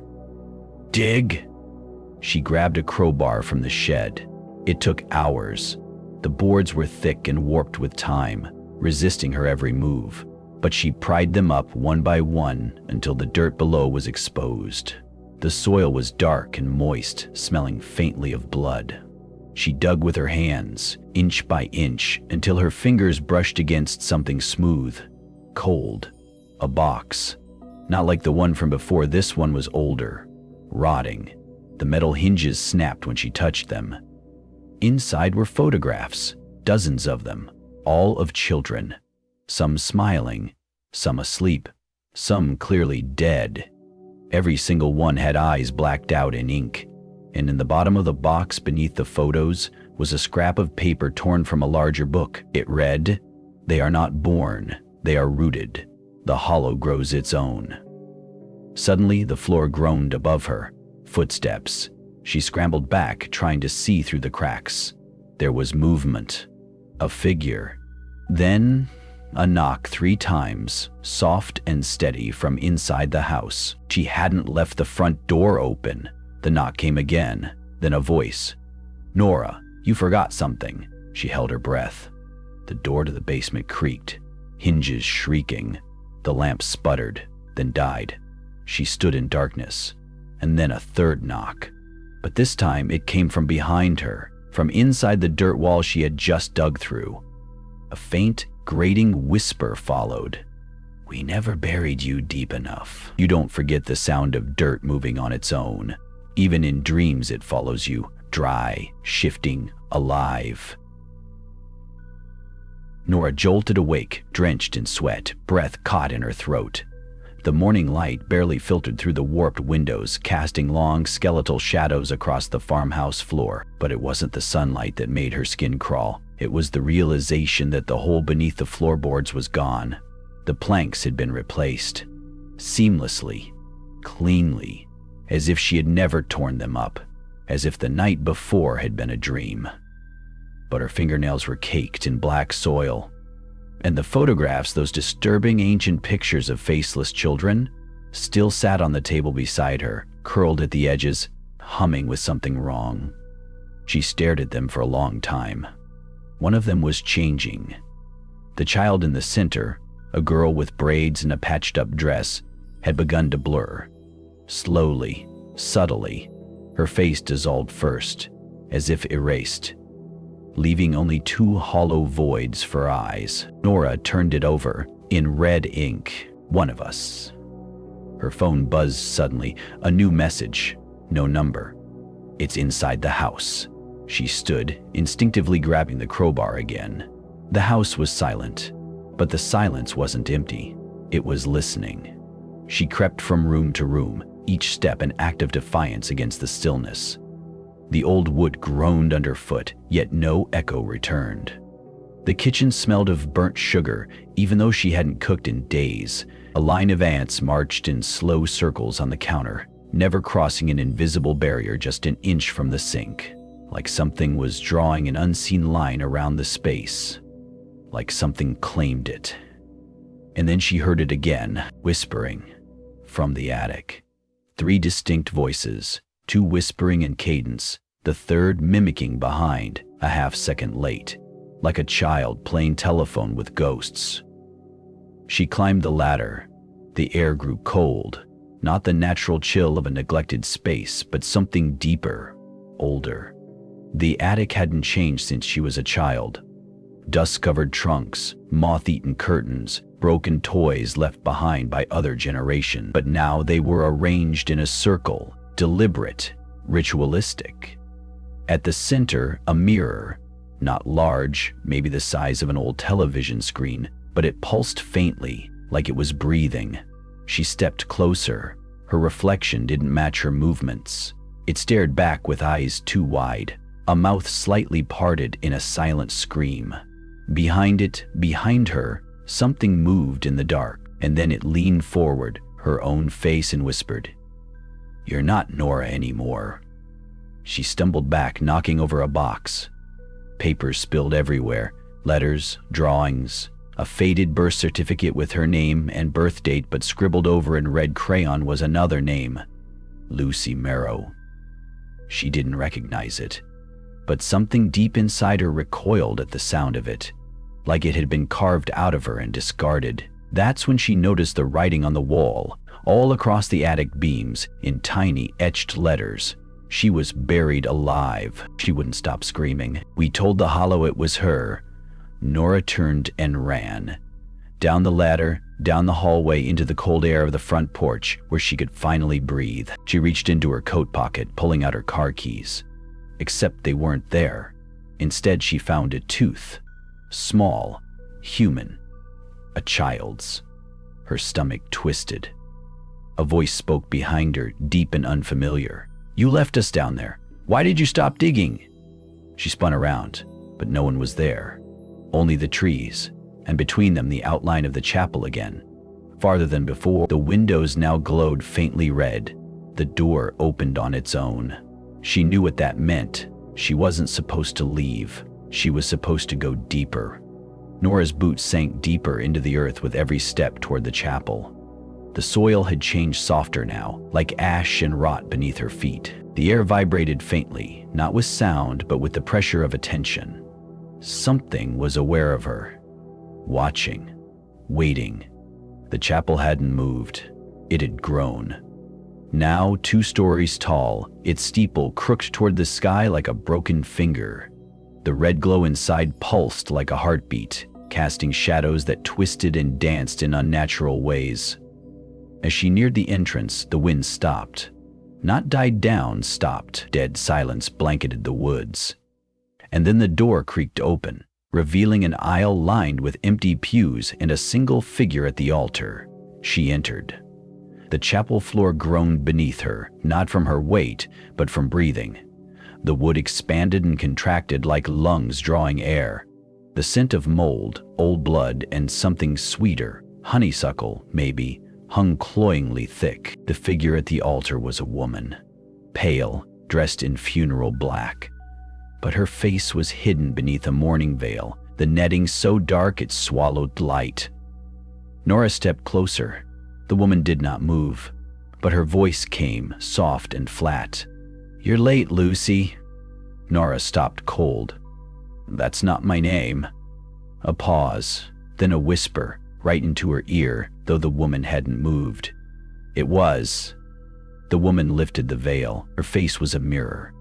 Dig! She grabbed a crowbar from the shed. It took hours. The boards were thick and warped with time, resisting her every move. But she pried them up one by one until the dirt below was exposed. The soil was dark and moist, smelling faintly of blood. She dug with her hands, inch by inch, until her fingers brushed against something smooth, cold. A box. Not like the one from before, this one was older, rotting. The metal hinges snapped when she touched them. Inside were photographs, dozens of them, all of children. Some smiling, some asleep, some clearly dead. Every single one had eyes blacked out in ink, and in the bottom of the box beneath the photos was a scrap of paper torn from a larger book. It read, "They are not born, they are rooted. The hollow grows its own." Suddenly, the floor groaned above her. Footsteps. She scrambled back, trying to see through the cracks. There was movement. A figure. Then a knock 3 times, soft and steady from inside the house. She hadn't left the front door open. The knock came again, then a voice. "Nora, you forgot something." She held her breath. The door to the basement creaked, hinges shrieking. The lamp sputtered, then died. She stood in darkness, and then a third knock. But this time it came from behind her, from inside the dirt wall she had just dug through. A faint, grating whisper followed. "We never buried you deep enough." You don't forget the sound of dirt moving on its own. Even in dreams it follows you, dry, shifting, alive. Nora jolted awake, drenched in sweat, breath caught in her throat. The morning light barely filtered through the warped windows, casting long, skeletal shadows across the farmhouse floor. But it wasn't the sunlight that made her skin crawl. It was the realization that the hole beneath the floorboards was gone. The planks had been replaced. Seamlessly, cleanly, as if she had never torn them up, as if the night before had been a dream. But her fingernails were caked in black soil. And the photographs, those disturbing ancient pictures of faceless children, still sat on the table beside her, curled at the edges, humming with something wrong. She stared at them for a long time. One of them was changing. The child in the center, a girl with braids and a patched-up dress, had begun to blur. Slowly, subtly, her face dissolved first, as if erased, leaving only 2 hollow voids for eyes. Nora turned it over, in red ink. "One of us." Her phone buzzed suddenly, a new message, no number. "It's inside the house." She stood, instinctively grabbing the crowbar again. The house was silent, but the silence wasn't empty. It was listening. She crept from room to room, each step an act of defiance against the stillness. The old wood groaned underfoot, yet no echo returned. The kitchen smelled of burnt sugar, even though she hadn't cooked in days. A line of ants marched in slow circles on the counter, never crossing an invisible barrier just an inch from the sink, like something was drawing an unseen line around the space, like something claimed it. And then she heard it again, whispering from the attic. 3 distinct voices, 2 whispering in cadence, the third mimicking behind, a half-second late, like a child playing telephone with ghosts. She climbed the ladder. The air grew cold, not the natural chill of a neglected space, but something deeper, older. The attic hadn't changed since she was a child. Dust-covered trunks, moth-eaten curtains, broken toys left behind by other generations, but now they were arranged in a circle, deliberate, ritualistic. At the center, a mirror, not large, maybe the size of an old television screen, but it pulsed faintly, like it was breathing. She stepped closer. Her reflection didn't match her movements. It stared back with eyes too wide, a mouth slightly parted in a silent scream. Behind her, something moved in the dark, and then it leaned forward, her own face, and whispered, "You're not Nora anymore." She stumbled back, knocking over a box. Papers spilled everywhere, letters, drawings, a faded birth certificate with her name and birth date, but scribbled over in red crayon was another name, Lucy Merrow. She didn't recognize it, but something deep inside her recoiled at the sound of it, like it had been carved out of her and discarded. That's when she noticed the writing on the wall, all across the attic beams, in tiny etched letters. She was buried alive. She wouldn't stop screaming. "We told the Hollow it was her." Nora turned and ran. Down the ladder, down the hallway, into the cold air of the front porch, where she could finally breathe. She reached into her coat pocket, pulling out her car keys. Except they weren't there. Instead, she found a tooth. Small, human, a child's. Her stomach twisted. A voice spoke behind her, deep and unfamiliar. "You left us down there. Why did you stop digging?" She spun around, but no one was there. Only the trees, and between them the outline of the chapel again. Farther than before, the windows now glowed faintly red. The door opened on its own. She knew what that meant. She wasn't supposed to leave. She was supposed to go deeper. Nora's boots sank deeper into the earth with every step toward the chapel. The soil had changed softer now, like ash and rot beneath her feet. The air vibrated faintly, not with sound, but with the pressure of attention. Something was aware of her, watching, waiting. The chapel hadn't moved. It had grown. Now 2 stories tall, its steeple crooked toward the sky like a broken finger. The red glow inside pulsed like a heartbeat, casting shadows that twisted and danced in unnatural ways. As she neared the entrance, the wind stopped. Not died down, stopped. Dead silence blanketed the woods. And then the door creaked open, revealing an aisle lined with empty pews and a single figure at the altar. She entered. The chapel floor groaned beneath her, not from her weight, but from breathing. The wood expanded and contracted like lungs drawing air. The scent of mold, old blood, and something sweeter, honeysuckle, maybe, hung cloyingly thick. The figure at the altar was a woman, pale, dressed in funeral black. But her face was hidden beneath a mourning veil, the netting so dark it swallowed light. Nora stepped closer. The woman did not move, but her voice came, soft and flat. "You're late, Lucy." Nora stopped cold. "That's not my name." A pause, then a whisper, right into her ear, though the woman hadn't moved. "It was." The woman lifted the veil. Her face was a mirror.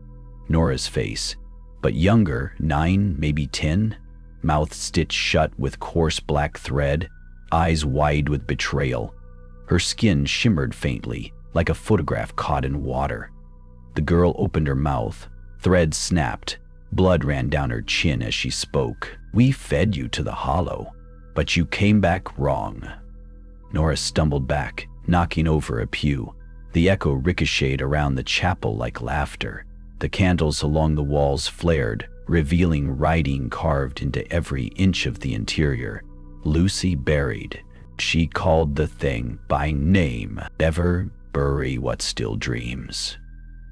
Nora's face, but younger, 9, maybe 10, mouth stitched shut with coarse black thread, eyes wide with betrayal. Her skin shimmered faintly, like a photograph caught in water. The girl opened her mouth. Threads snapped. Blood ran down her chin as she spoke. "We fed you to the Hollow, but you came back wrong." Nora stumbled back, knocking over a pew. The echo ricocheted around the chapel like laughter. The candles along the walls flared, revealing writing carved into every inch of the interior. "Lucy buried. She called the thing by name. Never bury what still dreams.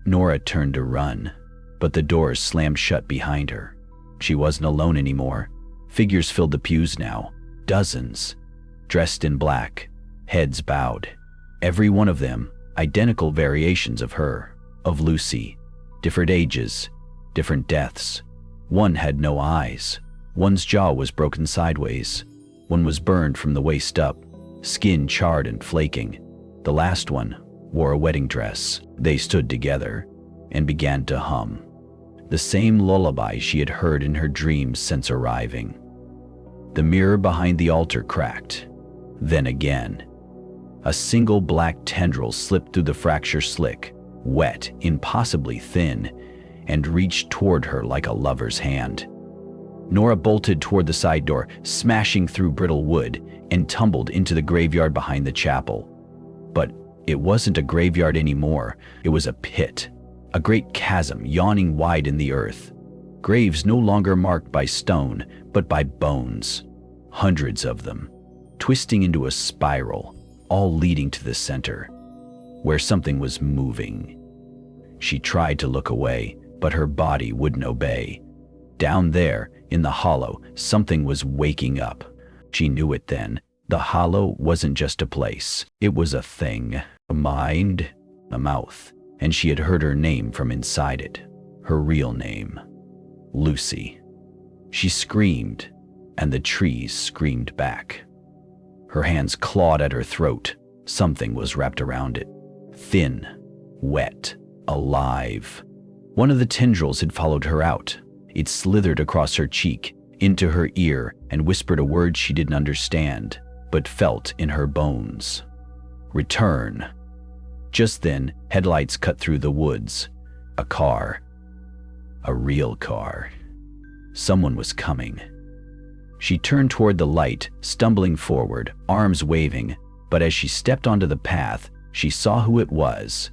Nora turned to run, but the doors slammed shut behind her. She wasn't alone anymore. Figures filled the pews now, dozens, dressed in black, heads bowed. Every one of them identical variations of her, of Lucy, different ages, different deaths. One had no eyes. One's jaw was broken sideways. One was burned from the waist up, skin charred and flaking. The last one wore a wedding dress. They stood together and began to hum the same lullaby she had heard in her dreams since arriving. The mirror behind the altar cracked. Then again. A single black tendril slipped through the fracture slick, wet, impossibly thin, and reached toward her like a lover's hand. Nora bolted toward the side door, smashing through brittle wood, and tumbled into the graveyard behind the chapel. But it wasn't a graveyard anymore. It was a pit, a great chasm yawning wide in the earth. Graves no longer marked by stone, but by bones, hundreds of them, twisting into a spiral, all leading to the center, where something was moving. She tried to look away, but her body wouldn't obey. Down there, in the hollow, something was waking up. She knew it then. The hollow wasn't just a place. It was a thing, a mind, a mouth, and she had heard her name from inside it, her real name, Lucy. She screamed, and the trees screamed back. Her hands clawed at her throat. Something was wrapped around it, thin, wet, alive. One of the tendrils had followed her out. It slithered across her cheek, into her ear, and whispered a word she didn't understand, but felt in her bones. Return. Just then, headlights cut through the woods. A car. A real car. Someone was coming. She turned toward the light, stumbling forward, arms waving, but as she stepped onto the path, she saw who it was.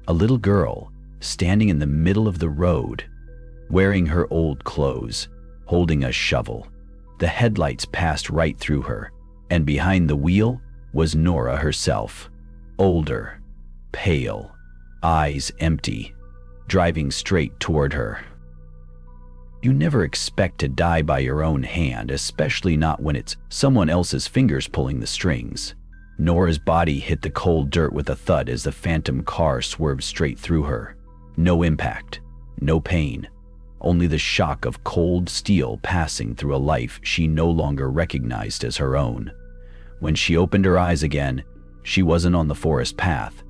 A little girl, standing in the middle of the road, wearing her old clothes, holding a shovel. The headlights passed right through her, and behind the wheel was Nora herself, older, pale, eyes empty, driving straight toward her. You never expect to die by your own hand, especially not when it's someone else's fingers pulling the strings. Nora's body hit the cold dirt with a thud as the phantom car swerved straight through her. No impact, no pain, only the shock of cold steel passing through a life she no longer recognized as her own. When she opened her eyes again, she wasn't on the forest path.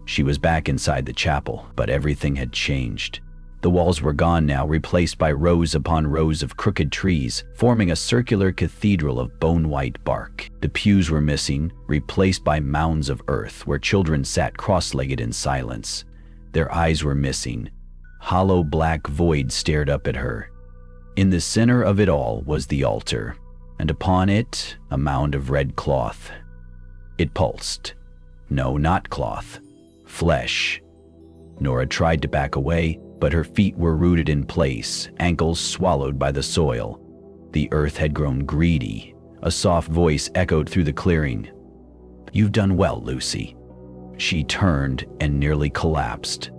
She was back inside the chapel, but everything had changed. The walls were gone now, replaced by rows upon rows of crooked trees, forming a circular cathedral of bone-white bark. The pews were missing, replaced by mounds of earth where children sat cross-legged in silence. Their eyes were missing. Hollow black void stared up at her. In the center of it all was the altar, and upon it a mound of red cloth. It pulsed. No, not cloth. Flesh. Nora tried to back away, but her feet were rooted in place, ankles swallowed by the soil. The earth had grown greedy. A soft voice echoed through the clearing. "You've done well, Lucy." She turned and nearly collapsed.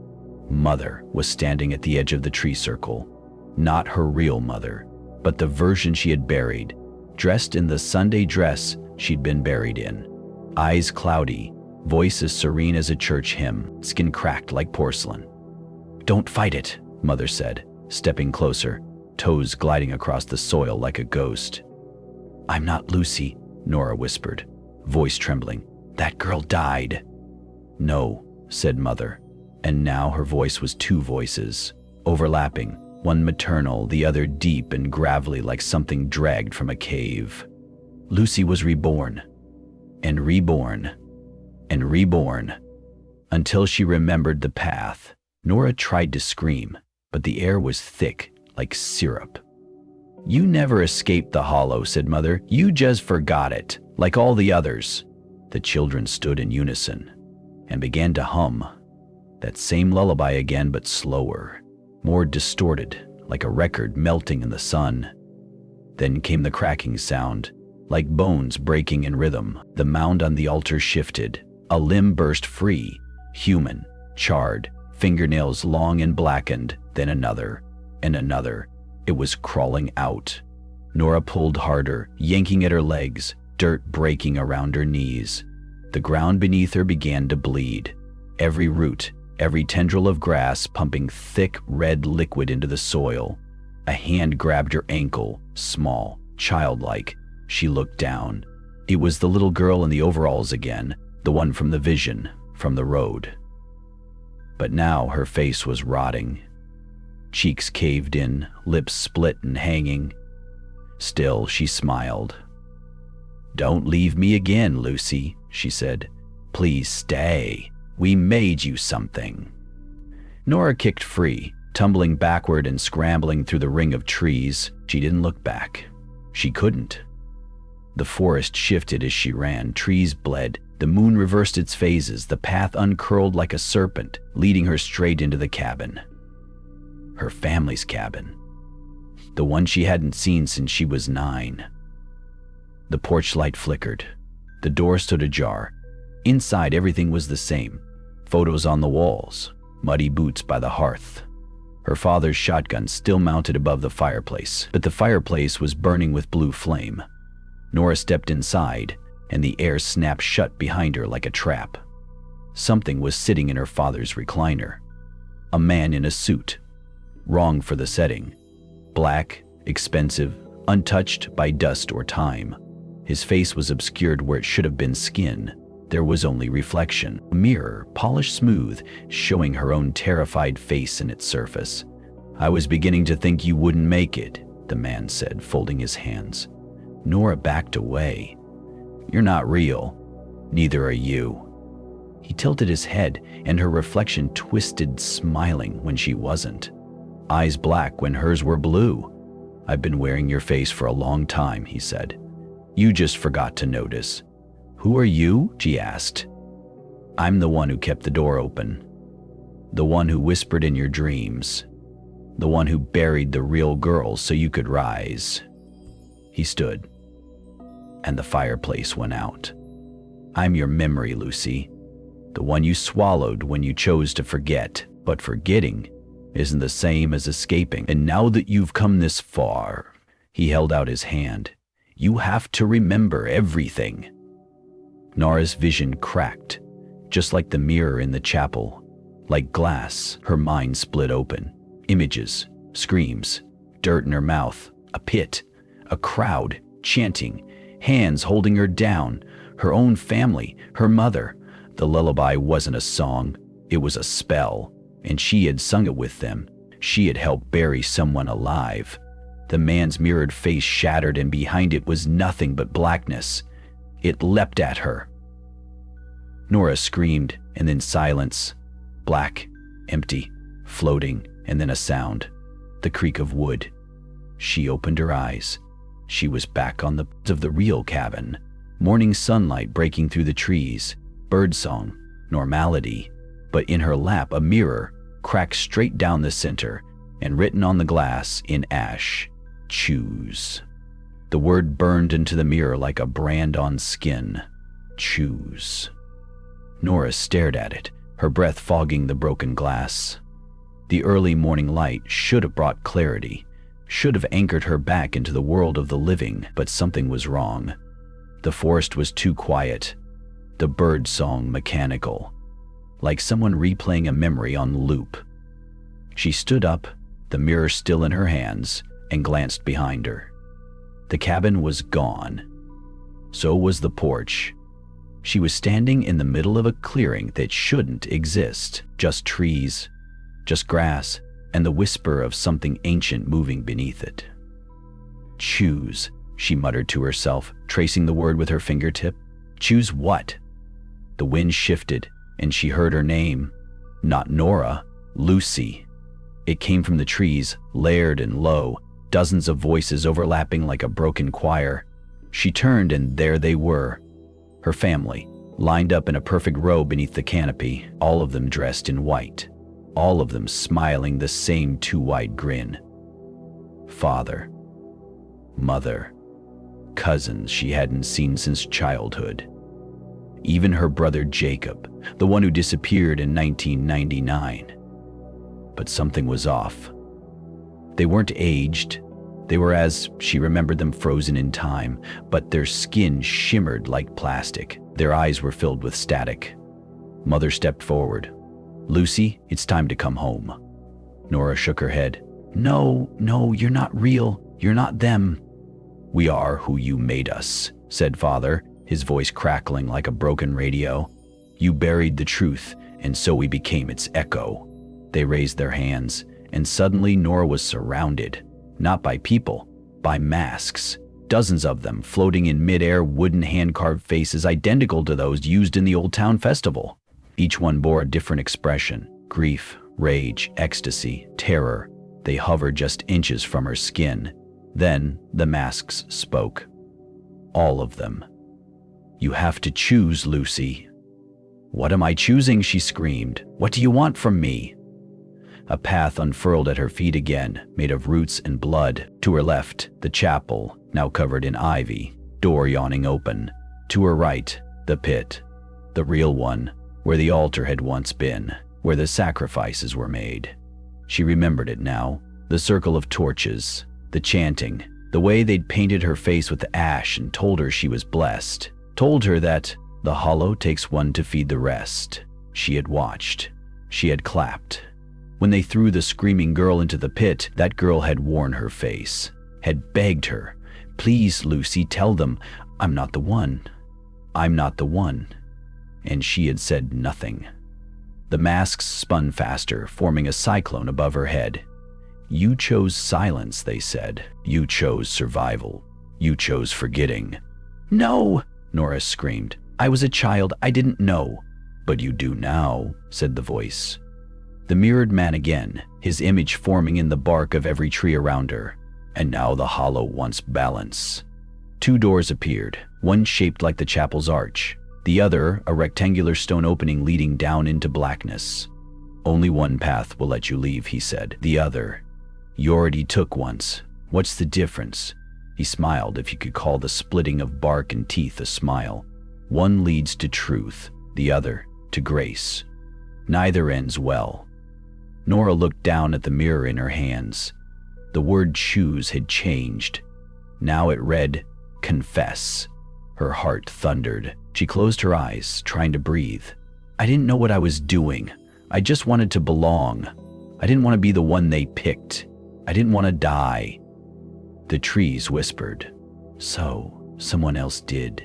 Mother was standing at the edge of the tree circle. Not her real mother, but the version she had buried, dressed in the Sunday dress she'd been buried in. Eyes cloudy, voice as serene as a church hymn, skin cracked like porcelain. "Don't fight it," Mother said, stepping closer, toes gliding across the soil like a ghost. "I'm not Lucy," Nora whispered, voice trembling. "That girl died." "No," said Mother, and now her voice was two voices, overlapping, one maternal, the other deep and gravelly like something dragged from a cave. Lucy was reborn, and reborn, and reborn, until she remembered the path. Nora tried to scream, but the air was thick like syrup. "You never escaped the hollow," said Mother. "You just forgot it, like all the others." The children stood in unison and began to hum. That same lullaby again, but slower, more distorted, like a record melting in the sun. Then came the cracking sound, Like bones breaking in rhythm, the mound on the altar shifted. A limb burst free, human, charred, fingernails long and blackened, then another, and another. It was crawling out. Nora pulled harder, yanking at her legs, dirt breaking around her knees. The ground beneath her began to bleed. Every root, every tendril of grass pumping thick red liquid into the soil. A hand grabbed her ankle, small, childlike. She looked down. It was the little girl in the overalls again, the one from the vision, from the road. But now her face was rotting. Cheeks caved in, lips split and hanging. Still, she smiled. "Don't leave me again, Lucy," she said. "Please stay. We made you something." Nora kicked free, tumbling backward and scrambling through the ring of trees. She didn't look back. She couldn't. The forest shifted as she ran, trees bled, the moon reversed its phases, the path uncurled like a serpent, leading her straight into the cabin. Her family's cabin. The one she hadn't seen since she was 9. The porch light flickered. The door stood ajar. Inside, everything was the same. Photos on the walls, muddy boots by the hearth. Her father's shotgun still mounted above the fireplace, but the fireplace was burning with blue flame. Nora stepped inside, and the air snapped shut behind her like a trap. Something was sitting in her father's recliner. A man in a suit. Wrong for the setting. Black, expensive, untouched by dust or time. His face was obscured where it should have been skin. There was only reflection. A mirror, polished smooth, showing her own terrified face in its surface. "I was beginning to think you wouldn't make it," the man said, folding his hands. Nora backed away. "You're not real. Neither are you." He tilted his head, and her reflection twisted, smiling when she wasn't. Eyes black when hers were blue. "I've been wearing your face for a long time," he said. "You just forgot to notice." "Who are you?" she asked. "I'm the one who kept the door open. The one who whispered in your dreams. The one who buried the real girl so you could rise." He stood, and the fireplace went out. "I'm your memory, Lucy. The one you swallowed when you chose to forget. But forgetting isn't the same as escaping. And now that you've come this far," he held out his hand, "you have to remember everything." Nora's vision cracked, just like the mirror in the chapel. Like glass, her mind split open. Images, screams, dirt in her mouth, a pit, a crowd chanting, hands holding her down, her own family, her mother. The lullaby wasn't a song, it was a spell, and she had sung it with them. She had helped bury someone alive. The man's mirrored face shattered, and behind it was nothing but blackness. It leapt at her. Nora screamed, and then silence. Black, empty, floating, and then a sound. The creak of wood. She opened her eyes. She was back on the of the real cabin. Morning sunlight breaking through the trees. Birdsong, normality. But in her lap, a mirror, cracked straight down the center, and written on the glass in ash, "Choose." The word burned into the mirror like a brand on skin. Choose. Nora stared at it, her breath fogging the broken glass. The early morning light should have brought clarity, should have anchored her back into the world of the living, but something was wrong. The forest was too quiet, the bird song mechanical, like someone replaying a memory on loop. She stood up, the mirror still in her hands, and glanced behind her. The cabin was gone. So was the porch. She was standing in the middle of a clearing that shouldn't exist. Just trees, just grass, and the whisper of something ancient moving beneath it. "Choose," she muttered to herself, tracing the word with her fingertip. "Choose what?" The wind shifted, and she heard her name. Not Nora, Lucy. It came from the trees, layered and low, dozens of voices overlapping like a broken choir. She turned, and there they were. Her family, lined up in a perfect row beneath the canopy, all of them dressed in white, all of them smiling the same too wide grin. Father, mother, cousins she hadn't seen since childhood. Even her brother Jacob, the one who disappeared in 1999. But something was off. They weren't aged. They were as she remembered them, frozen in time, but their skin shimmered like plastic. Their eyes were filled with static. Mother stepped forward. "Lucy, it's time to come home." Nora shook her head. No, you're not real. You're not them." "We are who you made us," said Father, his voice crackling like a broken radio. "You buried the truth, and so we became its echo." They raised their hands, and suddenly Nora was surrounded, not by people, by masks, dozens of them floating in midair, wooden hand-carved faces identical to those used in the Old Town Festival. Each one bore a different expression: grief, rage, ecstasy, terror. They hovered just inches from her skin. Then the masks spoke. All of them. "You have to choose, Lucy." "What am I choosing?" she screamed. "What do you want from me?" A path unfurled at her feet again, made of roots and blood. To her left, the chapel, now covered in ivy, door yawning open. To her right, the pit, the real one, where the altar had once been, where the sacrifices were made. She remembered it now, the circle of torches, the chanting, the way they'd painted her face with ash and told her she was blessed, told her that the hollow takes one to feed the rest. She had watched. She had clapped. When they threw the screaming girl into the pit, that girl had worn her face, had begged her, "Please, Lucy, tell them, I'm not the one. I'm not the one." And she had said nothing. The masks spun faster, forming a cyclone above her head. "You chose silence," they said. "You chose survival. You chose forgetting." "No!" Nora screamed. "I was a child. I didn't know." "But you do now," said the voice. The mirrored man again, his image forming in the bark of every tree around her. And now the hollow wants balance. Two doors appeared, one shaped like the chapel's arch, the other a rectangular stone opening leading down into blackness. "Only one path will let you leave," he said. "The other. You already took once. What's the difference?" He smiled, if you could call the splitting of bark and teeth a smile. "One leads to truth, the other to grace. Neither ends well." Nora looked down at the mirror in her hands. The word choose had changed. Now it read, confess. Her heart thundered. She closed her eyes, trying to breathe. "I didn't know what I was doing. I just wanted to belong. I didn't want to be the one they picked. I didn't want to die." The trees whispered. "So, someone else did."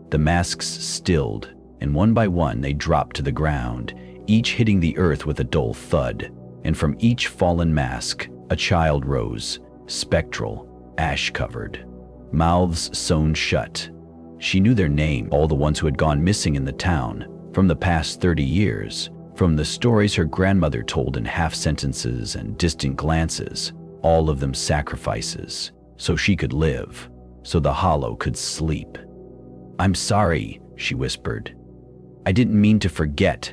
The masks stilled, and one by one they dropped to the ground, each hitting the earth with a dull thud. And from each fallen mask, a child rose, spectral, ash-covered, mouths sewn shut. She knew their name, all the ones who had gone missing in the town, from the past 30 years, from the stories her grandmother told in half-sentences and distant glances, all of them sacrifices, so she could live, so the hollow could sleep. "I'm sorry," she whispered. "I didn't mean to forget.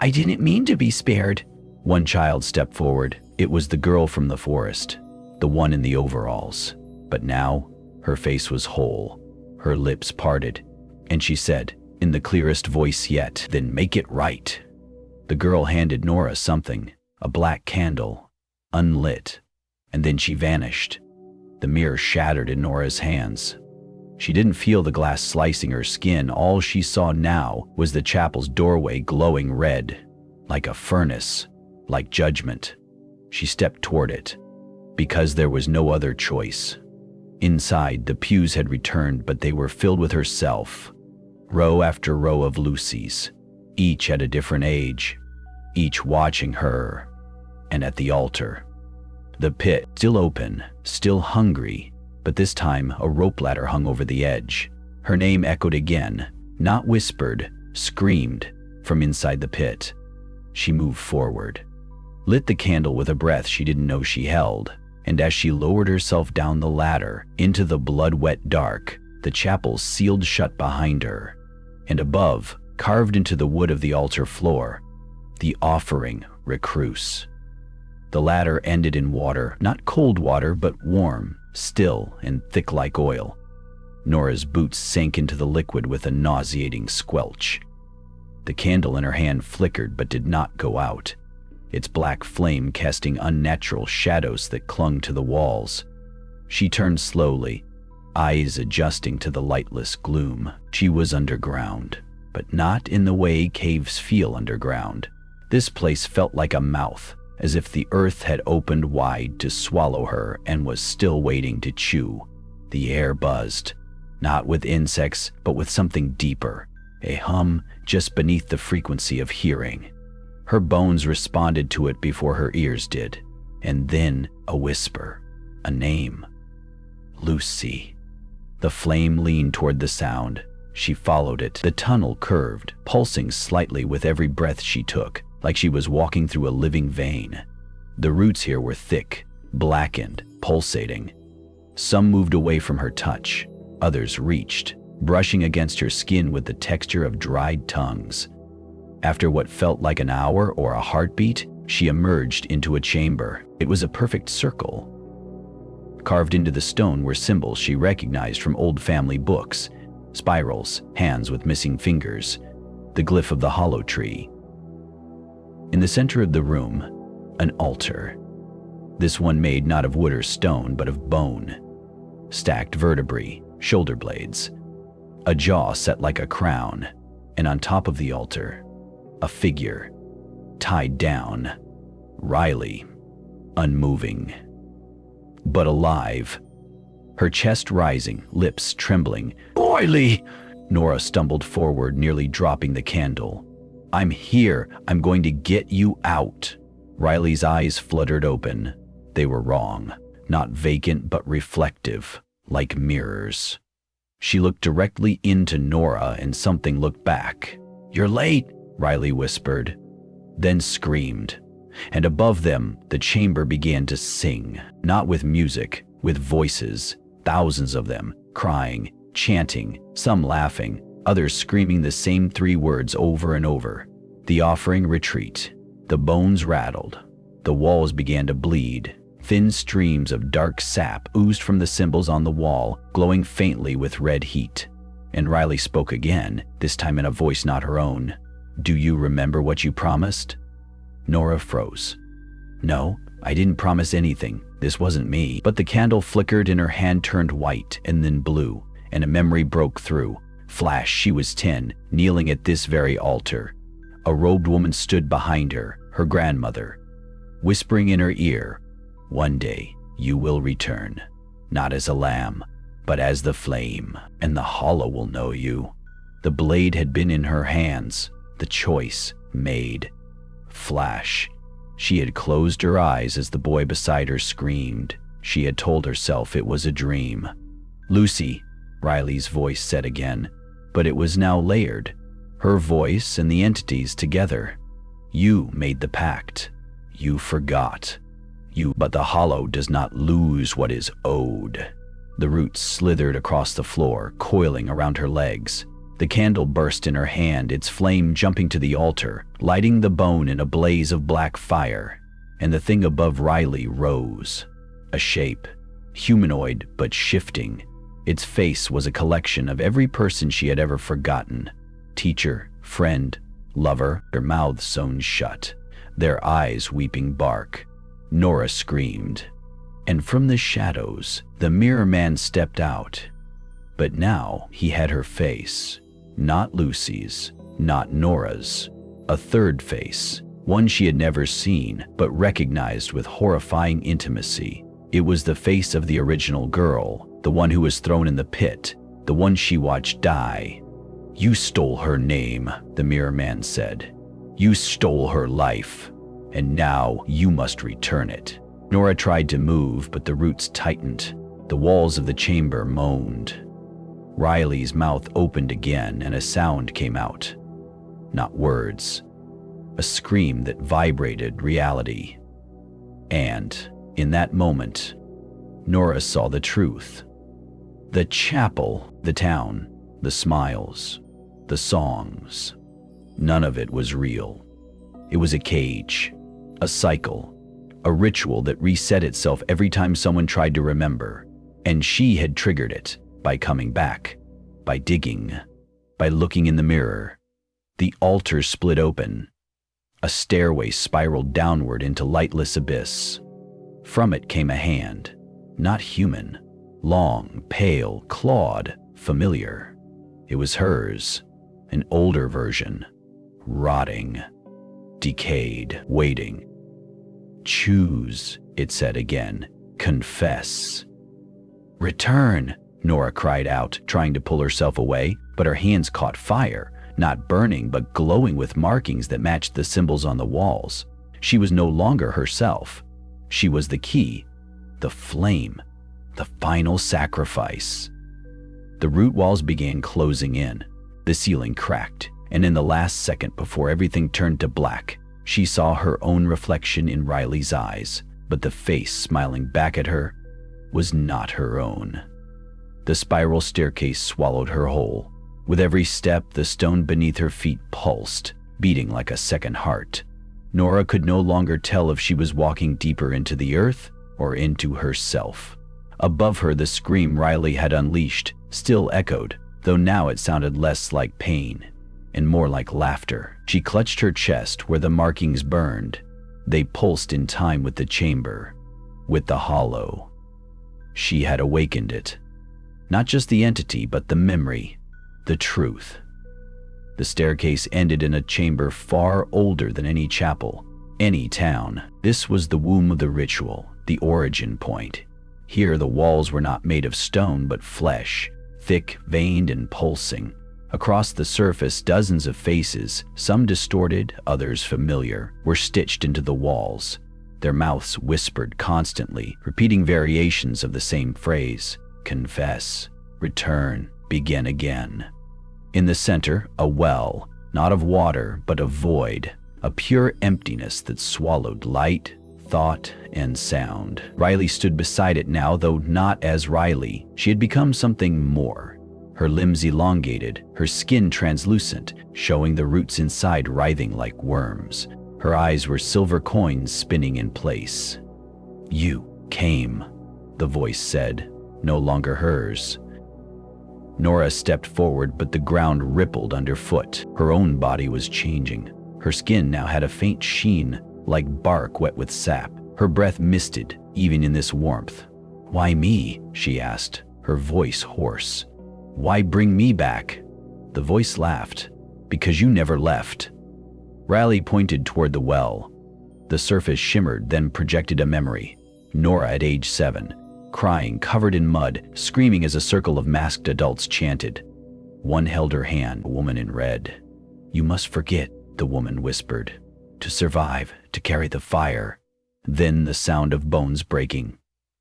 I didn't mean to be spared." One child stepped forward. It was the girl from the forest, the one in the overalls. But now, her face was whole, her lips parted, and she said, in the clearest voice yet, "Then make it right." The girl handed Nora something, a black candle, unlit, and then she vanished. The mirror shattered in Nora's hands. She didn't feel the glass slicing her skin. All she saw now was the chapel's doorway glowing red, like a furnace, like judgment. She stepped toward it, because there was no other choice. Inside, the pews had returned, but they were filled with herself. Row after row of Lucys, each at a different age, each watching her. And at the altar, the pit, still open, still hungry, but this time a rope ladder hung over the edge. Her name echoed again, not whispered, screamed, from inside the pit. She moved forward, lit the candle with a breath she didn't know she held, and as she lowered herself down the ladder into the blood-wet dark, the chapel sealed shut behind her. And above, carved into the wood of the altar floor, the offering recluse. The ladder ended in water, not cold water, but warm, still, and thick like oil. Nora's boots sank into the liquid with a nauseating squelch. The candle in her hand flickered but did not go out, its black flame casting unnatural shadows that clung to the walls. She turned slowly, eyes adjusting to the lightless gloom. She was underground, but not in the way caves feel underground. This place felt like a mouth, as if the earth had opened wide to swallow her and was still waiting to chew. The air buzzed, not with insects, but with something deeper, a hum just beneath the frequency of hearing. Her bones responded to it before her ears did, and then a whisper, a name. Lucy. The flame leaned toward the sound. She followed it. The tunnel curved, pulsing slightly with every breath she took, like she was walking through a living vein. The roots here were thick, blackened, pulsating. Some moved away from her touch. Others reached, brushing against her skin with the texture of dried tongues. After what felt like an hour or a heartbeat, she emerged into a chamber. It was a perfect circle. Carved into the stone were symbols she recognized from old family books, spirals, hands with missing fingers, the glyph of the hollow tree. In the center of the room, an altar. This one made not of wood or stone, but of bone. Stacked vertebrae, shoulder blades, a jaw set like a crown, and on top of the altar, a figure, tied down, Riley, unmoving, but alive. Her chest rising, lips trembling. Riley! Nora stumbled forward, nearly dropping the candle. I'm here. I'm going to get you out. Riley's eyes fluttered open. They were wrong, not vacant but reflective, like mirrors. She looked directly into Nora and something looked back. You're late, Riley whispered, then screamed. And above them, the chamber began to sing, not with music, with voices, thousands of them, crying, chanting, some laughing, others screaming the same 3 words over and over. The offering retreat. The bones rattled. The walls began to bleed. Thin streams of dark sap oozed from the symbols on the wall, glowing faintly with red heat. And Riley spoke again, this time in a voice not her own. Do you remember what you promised? Nora froze. No, I didn't promise anything. This wasn't me. But the candle flickered and her hand turned white and then blue, and a memory broke through. Flash, she was 10, kneeling at this very altar. A robed woman stood behind her, her grandmother, whispering in her ear, one day you will return, not as a lamb, but as the flame, and the hollow will know you. The blade had been in her hands, the choice made. Flash. She had closed her eyes as the boy beside her screamed. She had told herself it was a dream. Lucy, Riley's voice said again, but it was now layered. Her voice and the entities together. You made the pact. You forgot. But the hollow does not lose what is owed. The roots slithered across the floor, coiling around her legs. The candle burst in her hand, its flame jumping to the altar, lighting the bone in a blaze of black fire. And the thing above Riley rose. A shape, humanoid but shifting. Its face was a collection of every person she had ever forgotten. Teacher, friend, lover, their mouths sewn shut, their eyes weeping bark. Nora screamed. And from the shadows, the mirror man stepped out. But now he had her face. Not Lucy's, not Nora's. A third face, one she had never seen, but recognized with horrifying intimacy. It was the face of the original girl, the one who was thrown in the pit, the one she watched die. You stole her name, the mirror man said. You stole her life, and now you must return it. Nora tried to move, but the roots tightened. The walls of the chamber moaned. Riley's mouth opened again and a sound came out. Not words. A scream that vibrated reality. And, in that moment, Nora saw the truth. The chapel, the town, the smiles, the songs. None of it was real. It was a cage, a cycle, a ritual that reset itself every time someone tried to remember. And she had triggered it. by coming back, by digging, by looking in the mirror. The altar split open. A stairway spiraled downward into lightless abyss. From it came a hand, not human, long, pale, clawed, familiar. It was hers, an older version, rotting, decayed, waiting. "Choose," it said again. "Confess." "Return," Nora cried out, trying to pull herself away, but her hands caught fire, not burning but glowing with markings that matched the symbols on the walls. She was no longer herself. She was the key, the flame, the final sacrifice. The root walls began closing in. The ceiling cracked, and in the last second before everything turned to black, she saw her own reflection in Riley's eyes, but the face smiling back at her was not her own. The spiral staircase swallowed her whole. With every step, the stone beneath her feet pulsed, beating like a second heart. Nora could no longer tell if she was walking deeper into the earth or into herself. Above her, the scream Riley had unleashed still echoed, though now it sounded less like pain and more like laughter. She clutched her chest where the markings burned. They pulsed in time with the chamber, with the hollow. She had awakened it. Not just the entity, but the memory, the truth. The staircase ended in a chamber far older than any chapel, any town. This was the womb of the ritual, the origin point. Here the walls were not made of stone but flesh, thick, veined, and pulsing. Across the surface, dozens of faces, some distorted, others familiar, were stitched into the walls. Their mouths whispered constantly, repeating variations of the same phrase: confess, return, begin again. In the center, a well, not of water, but of void, a pure emptiness that swallowed light, thought, and sound. Riley stood beside it now, though not as Riley. She had become something more. Her limbs elongated, her skin translucent, showing the roots inside writhing like worms. Her eyes were silver coins spinning in place. "You came," the voice said, no longer hers. Nora stepped forward, but the ground rippled underfoot. Her own body was changing. Her skin now had a faint sheen, like bark wet with sap. Her breath misted, even in this warmth. "Why me?" she asked, her voice hoarse. "Why bring me back?" The voice laughed. "Because you never left." Riley pointed toward the well. The surface shimmered, then projected a memory. Nora at age 7, crying, covered in mud, screaming as a circle of masked adults chanted. One held her hand, a woman in red. "You must forget," the woman whispered. "To survive, to carry the fire." Then the sound of bones breaking.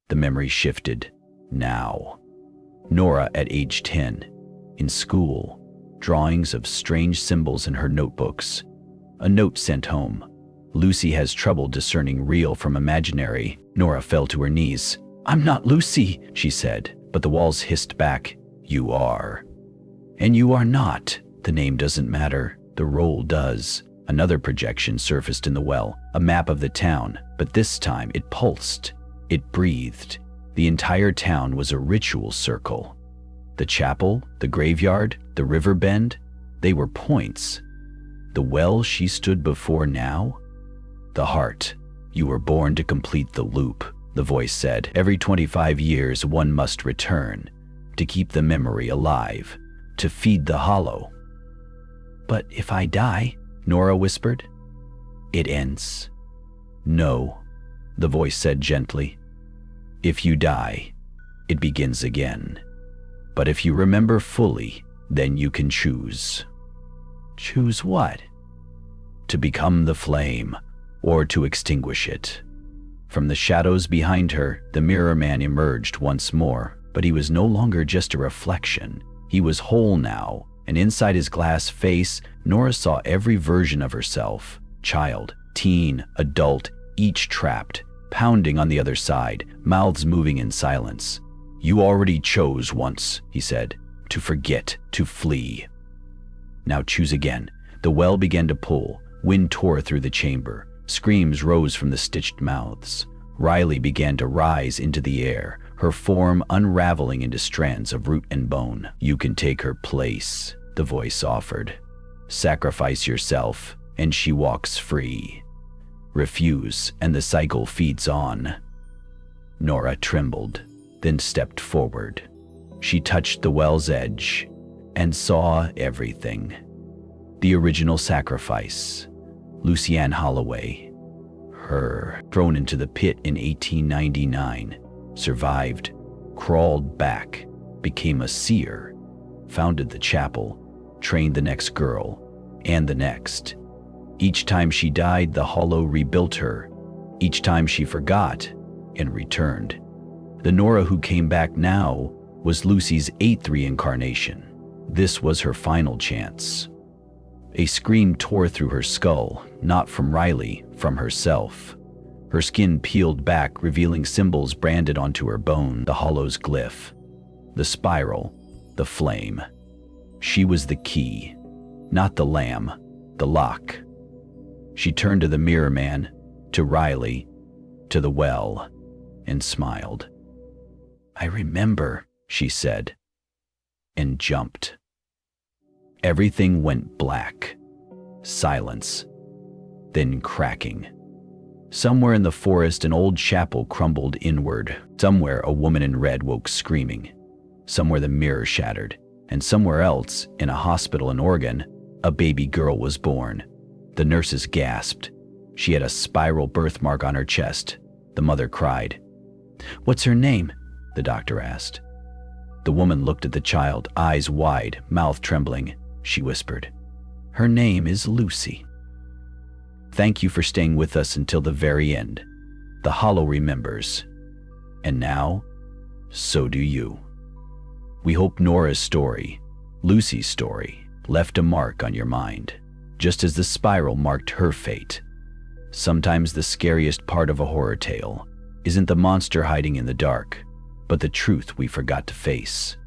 The memory shifted. Now. Nora at age 10, in school, drawings of strange symbols in her notebooks. A note sent home. "Lucy has trouble discerning real from imaginary." Nora fell to her knees. "I'm not Lucy," she said, but the walls hissed back. "You are." "And you are not. The name doesn't matter. The role does." Another projection surfaced in the well, a map of the town, but this time it pulsed. It breathed. The entire town was a ritual circle. The chapel, the graveyard, the river bend, they were points. The well she stood before now? The heart. "You were born to complete the loop," the voice said. "Every 25 years one must return, to keep the memory alive, to feed the hollow." "But if I die," Nora whispered. "It ends." "No," the voice said gently. "If you die, it begins again. But if you remember fully, then you can choose." "Choose what?" "To become the flame, or to extinguish it." From the shadows behind her, the mirror man emerged once more, but he was no longer just a reflection. He was whole now, and inside his glass face, Nora saw every version of herself. Child, teen, adult, each trapped, pounding on the other side, mouths moving in silence. "You already chose once," he said, "to forget, to flee. Now choose again." The well began to pull. Wind tore through the chamber. Screams rose from the stitched mouths. Riley began to rise into the air, her form unraveling into strands of root and bone. "You can take her place," the voice offered. "Sacrifice yourself, and she walks free. Refuse, and the cycle feeds on." Nora trembled, then stepped forward. She touched the well's edge and saw everything. The original sacrifice, Lucy Ann Holloway. Her, thrown into the pit in 1899, survived, crawled back, became a seer, founded the chapel, trained the next girl, and the next. Each time she died, the Hollow rebuilt her. Each time she forgot and returned. The Nora who came back now was Lucy's 8th reincarnation. This was her final chance. A scream tore through her skull, not from Riley, from herself. Her skin peeled back, revealing symbols branded onto her bone, the Hollow's glyph, the spiral, the flame. She was the key, not the lamb, the lock. She turned to the mirror man, to Riley, to the well, and smiled. "I remember," she said, and jumped. Everything went black. Silence. Then cracking. Somewhere in the forest, an old chapel crumbled inward. Somewhere, a woman in red woke screaming. Somewhere, the mirror shattered. And somewhere else, in a hospital in Oregon, a baby girl was born. The nurses gasped. She had a spiral birthmark on her chest. The mother cried. "What's her name?" the doctor asked. The woman looked at the child, eyes wide, mouth trembling. She whispered, "Her name is Lucy." Thank you for staying with us until the very end. The Hollow remembers. And now, so do you. We hope Nora's story, Lucy's story, left a mark on your mind, just as the spiral marked her fate. Sometimes the scariest part of a horror tale isn't the monster hiding in the dark, but the truth we forgot to face.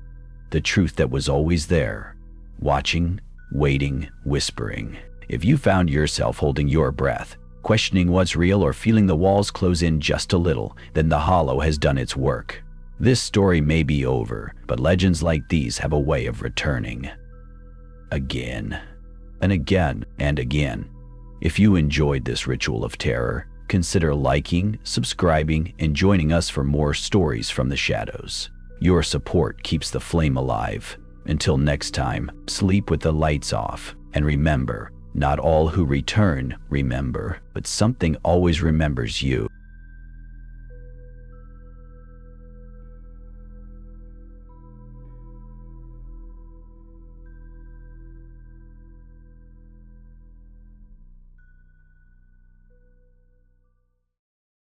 The truth that was always there, watching, waiting, whispering. If you found yourself holding your breath, questioning what's real, or feeling the walls close in just a little, then the Hollow has done its work. This story may be over, but legends like these have a way of returning. Again, and again, and again. If you enjoyed this ritual of terror, consider liking, subscribing, and joining us for more stories from the shadows. Your support keeps the flame alive. Until next time, sleep with the lights off, and remember, not all who return remember, but something always remembers you.